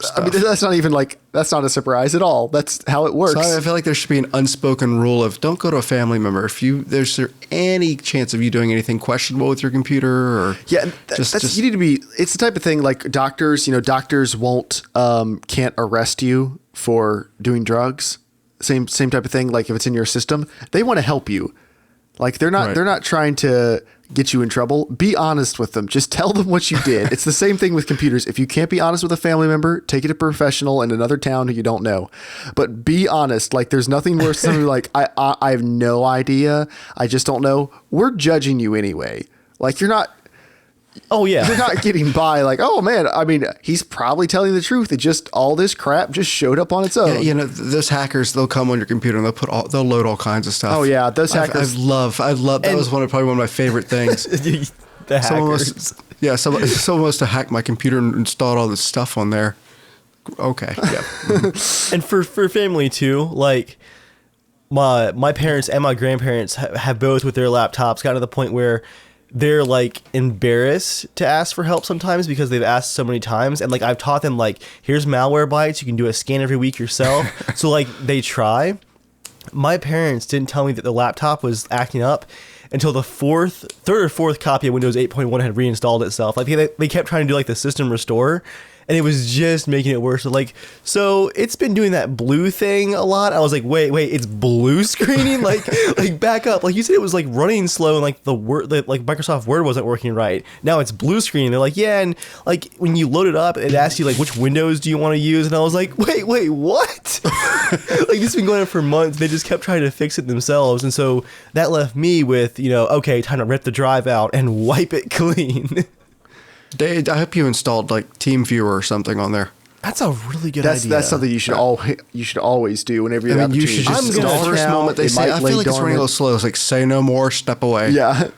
not even that's not a surprise at all. That's how it works. So I feel like there should be an unspoken rule of don't go to a family member if there's any chance of you doing anything questionable with your computer or you need to be. It's the type of thing like doctors. Doctors can't arrest you for doing drugs. Same type of thing. Like if it's in your system, they want to help you. Like they're not trying to get you in trouble. Be honest with them. Just tell them what you did. It's the same thing with computers. If you can't be honest with a family member, take it to a professional in another town who you don't know. But be honest. Like there's nothing worse than somebody like I have no idea. I just don't know. We're judging you anyway. Like you're not. Oh yeah, you're not getting by like, oh man, I mean, he's probably telling the truth. It just all this crap just showed up on its own. Yeah, those hackers, they'll come on your computer and they'll load all kinds of stuff. Oh yeah, those hackers. I love that was probably one of my favorite things. The hackers. Someone wants to hack my computer and install all this stuff on there. Okay, yeah. And for family too, like my parents and my grandparents have both with their laptops gotten to the point where they're like embarrassed to ask for help sometimes because they've asked so many times. And like I've taught them like, here's malware bytes. You can do a scan every week yourself. So like they try. My parents didn't tell me that the laptop was acting up until the third or fourth copy of Windows 8.1 had reinstalled itself. Like they kept trying to do like the system restore. And it was just making it worse. So it's been doing that blue thing a lot. I was like, wait, it's blue screening? like back up. Like you said, it was like running slow and like like Microsoft Word wasn't working right. Now it's blue screen. They're like, yeah, and like when you load it up, it asks you like which Windows do you want to use? And I was like, wait, what? Like this has been going on for months. They just kept trying to fix it themselves. And so that left me with, okay, time to rip the drive out and wipe it clean. I hope you installed like TeamViewer or something on there. That's a really good idea. That's something you should always do whenever you have you should just install the first moment they say. I feel like it's running a little slow. It's like say no more, step away. Yeah.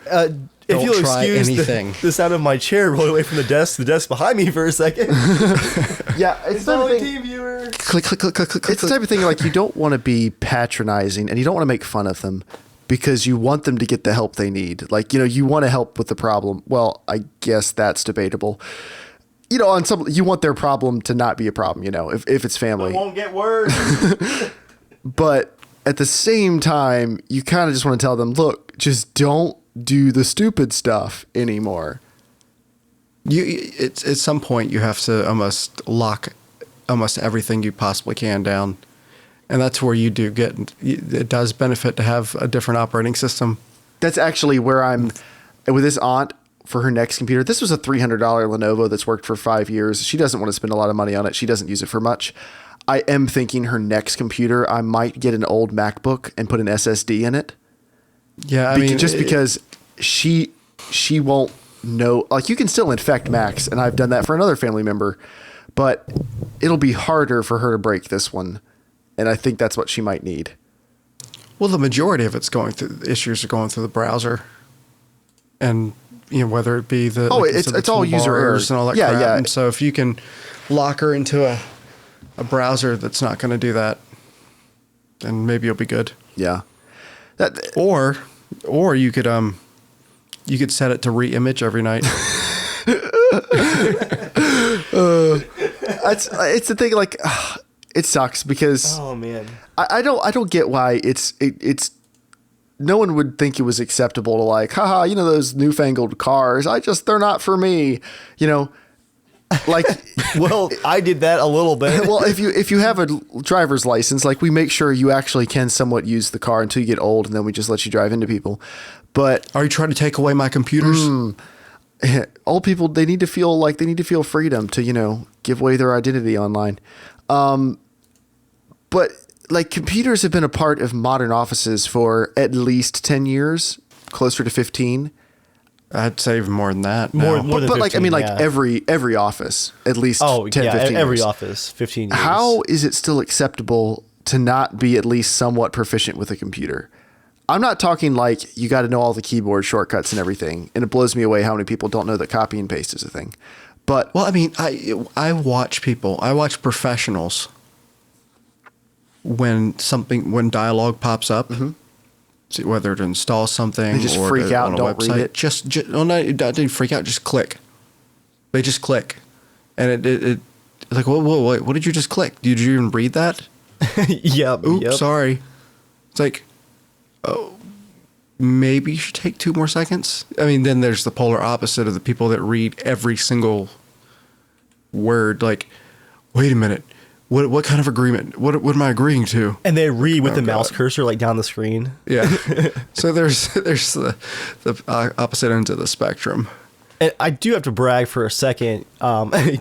If you'll excuse the sound of my chair rolling away from the desk behind me for a second. Yeah, it's the TeamViewer. Click. It's the type of thing like you don't want to be patronizing and you don't want to make fun of them. Because you want them to get the help they need. Like, you want to help with the problem. Well, I guess that's debatable. You want their problem to not be a problem, if it's family. It won't get worse. But at the same time, you kind of just want to tell them, look, just don't do the stupid stuff anymore. At some point, you have to almost lock almost everything you possibly can down. And that's where you do it does benefit to have a different operating system. That's actually where I'm with this aunt for her next computer. This was a $300 Lenovo that's worked for 5 years. She doesn't want to spend a lot of money on it. She doesn't use it for much. I am thinking her next computer, I might get an old MacBook and put an SSD in it. Yeah, because she won't know. Like you can still infect Macs, and I've done that for another family member, but it'll be harder for her to break this one. And I think that's what she might need. Well, the majority of issues are going through the browser, and whether it be it's all user errors and all that. Yeah, crap. yeah. And so if you can lock her into a browser that's not going to do that, then maybe you'll be good. Yeah. Or you could set it to re-image every night. It's the thing. Like. It sucks because oh man, I don't get why it's no one would think it was acceptable to like, haha, those newfangled cars. They're not for me, like, well, I did that a little bit. Well, if you have a driver's license, like we make sure you actually can somewhat use the car until you get old and then we just let you drive into people. But are you trying to take away my computers? Old people, they need to feel freedom to, give away their identity online. But like computers have been a part of modern offices for at least 10 years, closer to 15. I'd say even more than that. More than 15, like, I mean, like every office, at least 10, 15 every years. office, 15 years. How is it still acceptable to not be at least somewhat proficient with a computer? I'm not talking like you got to know all the keyboard shortcuts and everything. And it blows me away how many people don't know that copy and paste is a thing. But Well, I mean, I watch people. I watch professionals when dialogue pops up, see whether to install something They just or freak out on and a don't read website. it? Just no, it didn't freak out. Just click. They just click, and it like whoa, what did you just click? Did you even read that? Yep. Oops, yep. sorry. It's like, oh, maybe you should take 2 more seconds. I mean, then there's the polar opposite of the people that read every single word. Like, wait a minute, what kind of agreement? What am I agreeing to? And they read with Oh, the mouse God. cursor like down the screen. Yeah. So there's the opposite ends of the spectrum. And I do have to brag for a second,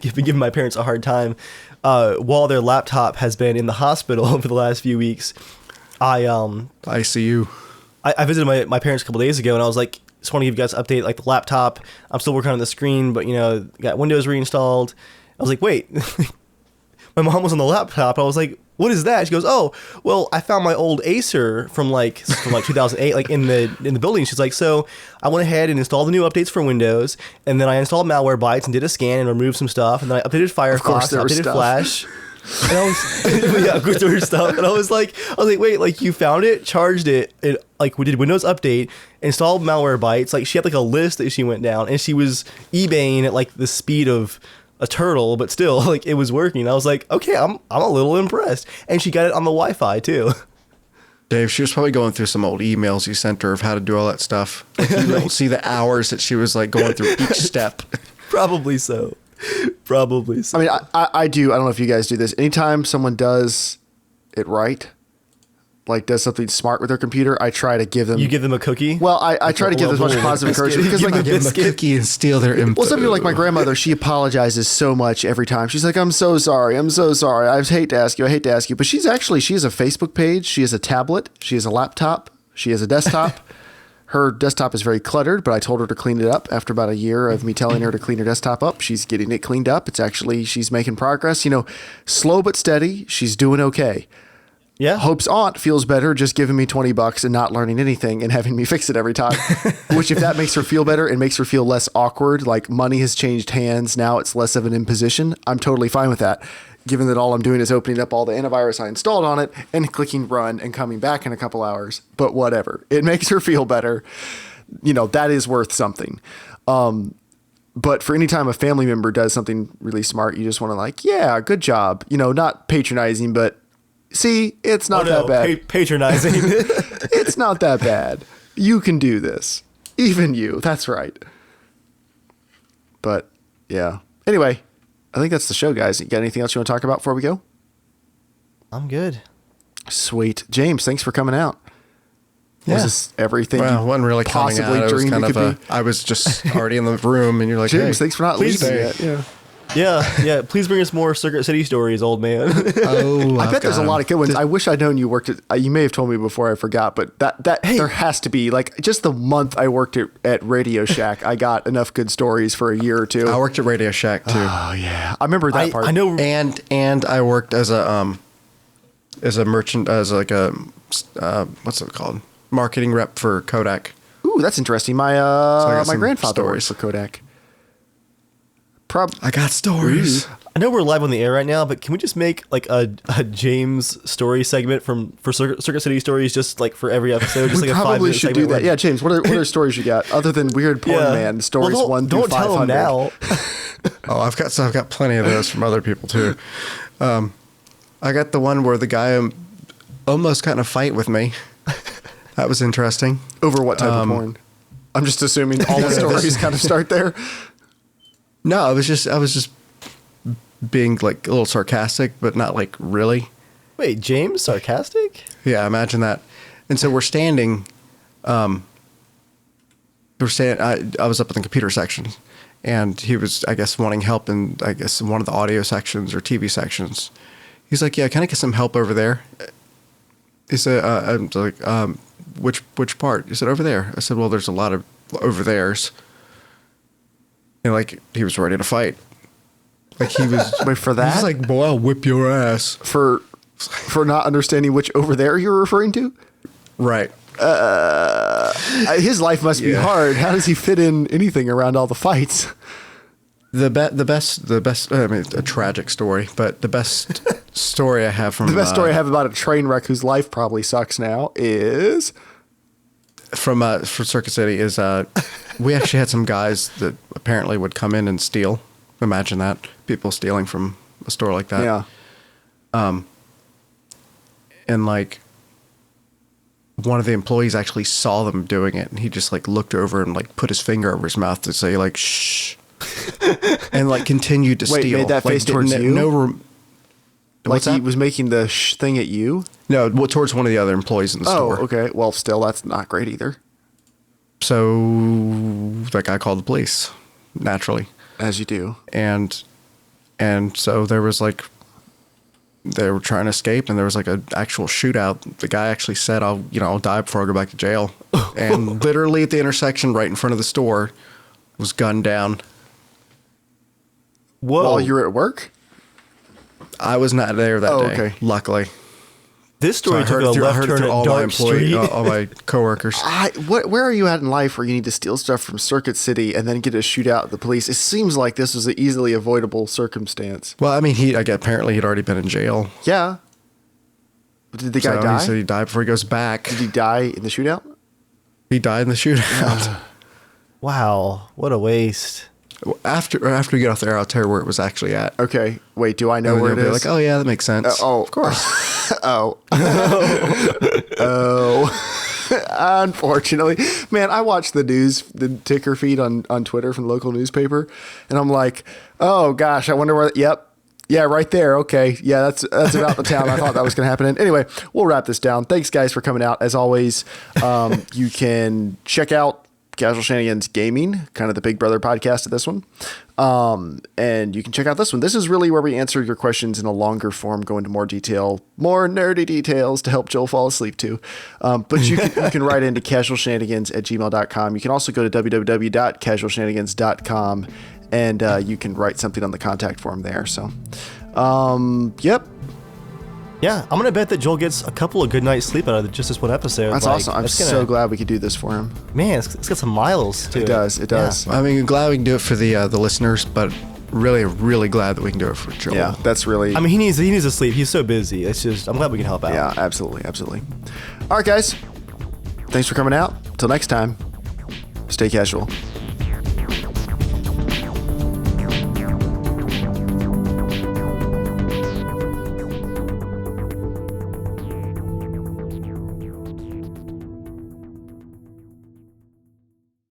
giving my parents a hard time. While their laptop has been in the hospital for the last few weeks, I see you. I visited my parents a couple days ago, and I was like, just want to give you guys an update, like the laptop. I'm still working on the screen, but got Windows reinstalled. I was like, wait, my mom was on the laptop. I was like, what is that? She goes, oh, well, I found my old Acer from like 2008, like in the building. She's like, so I went ahead and installed the new updates for Windows, and then I installed Malwarebytes and did a scan and removed some stuff, and then I updated course Firefox, there was updated stuff. Flash. And I was, yeah, of course there was stuff. And I was like, wait, like you found it, charged it, like we did Windows Update, installed Malwarebytes. Like she had like a list that she went down, and she was eBaying at like the speed of a turtle, but still, like it was working. I was like, okay, I'm a little impressed. And she got it on the Wi-Fi too. Dave, she was probably going through some old emails you sent her of how to do all that stuff. Like, you don't see the hours that she was like going through each step. Probably so. Probably so. I mean, I do. I don't know if you guys do this. Anytime someone does it right, like does something smart with their computer, I try to give them. You give them a cookie? Well, I try to give them as much positive encouragement because, Give like, them Give them a biscuit. cookie and steal their info. well, some people like my grandmother. She apologizes so much every time. She's like, "I'm so sorry. I'm so sorry. I hate to ask you. I hate to ask you." But she has a Facebook page. She has a tablet. She has a laptop. She has a desktop. Her desktop is very cluttered, but I told her to clean it up after about a year of me telling her to clean her desktop up. She's getting it cleaned up. She's making progress. Slow but steady. She's doing okay. Yeah. Hope's aunt feels better just giving me $20 and not learning anything and having me fix it every time. Which, if that makes her feel better and makes her feel less awkward, like money has changed hands, now it's less of an imposition, I'm totally fine with that. Given that all I'm doing is opening up all the antivirus I installed on it and clicking run and coming back in a couple hours. But whatever. It makes her feel better. That is worth something. But for any time a family member does something really smart, you just want to like, yeah, good job. Not patronizing, but see, it's not that bad. Patronizing. It's not that bad. You can do this. Even you. That's right. But yeah. Anyway, I think that's the show, guys. You got anything else you want to talk about before we go? I'm good. Sweet. James, thanks for coming out. Was this everything Well, you wasn't really coming possibly out. It was dreamed kind it of could be? I was just already in the room, and you're like, James, hey, thanks for not please leaving stay. yet. Yeah. Yeah. Please bring us more Circuit City stories, old man. Oh, I bet there's a lot of good ones. I wish I'd known you worked at. You may have told me before. I forgot, but there has to be like just the month I worked at Radio Shack. I got enough good stories for a year or two. I worked at Radio Shack too. Oh yeah, I remember that part. I know. And I worked as a merchant, as like a what's it called, marketing rep for Kodak. Ooh, that's interesting. My I got my some grandfather works stories. for Kodak. I got stories. I know we're live on the air right now, but can we just make like a James story segment for Circuit City stories, just like for every episode? Just We like a probably 5-minute should do segment that. where- Yeah, James, what are stories you got other than Weird Porn Man stories Well, 1 through don't 500? tell them now. Oh, I've got plenty of those from other people too. I got the one where the guy almost got in a fight with me. That was interesting. Over what type of porn? I'm just assuming all the stories kind of start there. No, I was just being like a little sarcastic, but not like really. Wait, James, sarcastic? Yeah, imagine that. And so we're standing. I was up in the computer section, and he was, I guess, wanting help in, I guess, in one of the audio sections or TV sections. He's like, "Yeah, can I get some help over there?" He said, "I'm like, which part?" He said, "Over there." I said, "Well, there's a lot of over there's." And like he was ready to fight. Like he was. Wait, for He was that? like, "Boy, I'll whip your ass." For not understanding which over there you're referring to? Right. His life must be hard. How does he fit in anything around all the fights? The best. I mean, a tragic story, but the best story I have from The best story I have about a train wreck whose life probably sucks now is from Circuit City is we actually had some guys that apparently would come in and steal. Imagine that, people stealing from a store like that. Yeah. And like one of the employees actually saw them doing it, and he just like looked over and like put his finger over his mouth to say like shh, and like continued to Wait, steal. made that like, face towards you? like Like he that? was making the thing at you? No, well, towards one of the other employees in the store. Oh, okay. Well, still, that's not great either. So that guy called the police, naturally. As you do. And so there was like, they were trying to escape, and there was like an actual shootout. The guy actually said, I'll die before I go back to jail. And literally at the intersection right in front of the store was gunned down. Whoa. While you were at work? I was not there that day, okay. luckily. This story So I took a left heard turn through at all my Dark Street. all my coworkers. Where are you at in life where you need to steal stuff from Circuit City and then get a shootout at the police? It seems like this was an easily avoidable circumstance. Well, I mean, apparently he'd already been in jail. Yeah. Did the guy die? He said he died before he goes back. Did he die in the shootout? He died in the shootout. Wow, what a waste. After we get off there, I'll tell you where it was actually at. Okay. Wait, do I know And where it they'll be is? like, oh yeah, that makes sense. Of course. Oh. Unfortunately. Man, I watch the ticker feed on Twitter from the local newspaper, and I'm like, oh gosh, I wonder where, yep. Yeah, right there. Okay. Yeah, that's about the town I thought that was going to happen in. Anyway, we'll wrap this down. Thanks, guys, for coming out. As always, you can check out Casual Shenanigans Gaming, kind of the Big Brother podcast of this one. And you can check out this one. This is really where we answer your questions in a longer form, go into more detail, more nerdy details to help Joel fall asleep too. But you can write into casualshenanigans@gmail.com. You can also go to www.casualshenanigans.com and you can write something on the contact form there. So, yep. Yeah, I'm going to bet that Joel gets a couple of good nights sleep out of just this one episode. That's awesome. I'm so glad we could do this for him. Man, it's got some miles to it. It does. I mean, I'm glad we can do it for the listeners, but really, really glad that we can do it for Joel. Yeah, that's really... I mean, he needs to sleep. He's so busy. It's just, I'm glad we can help out. Yeah, absolutely. All right, guys. Thanks for coming out. Till next time, stay casual.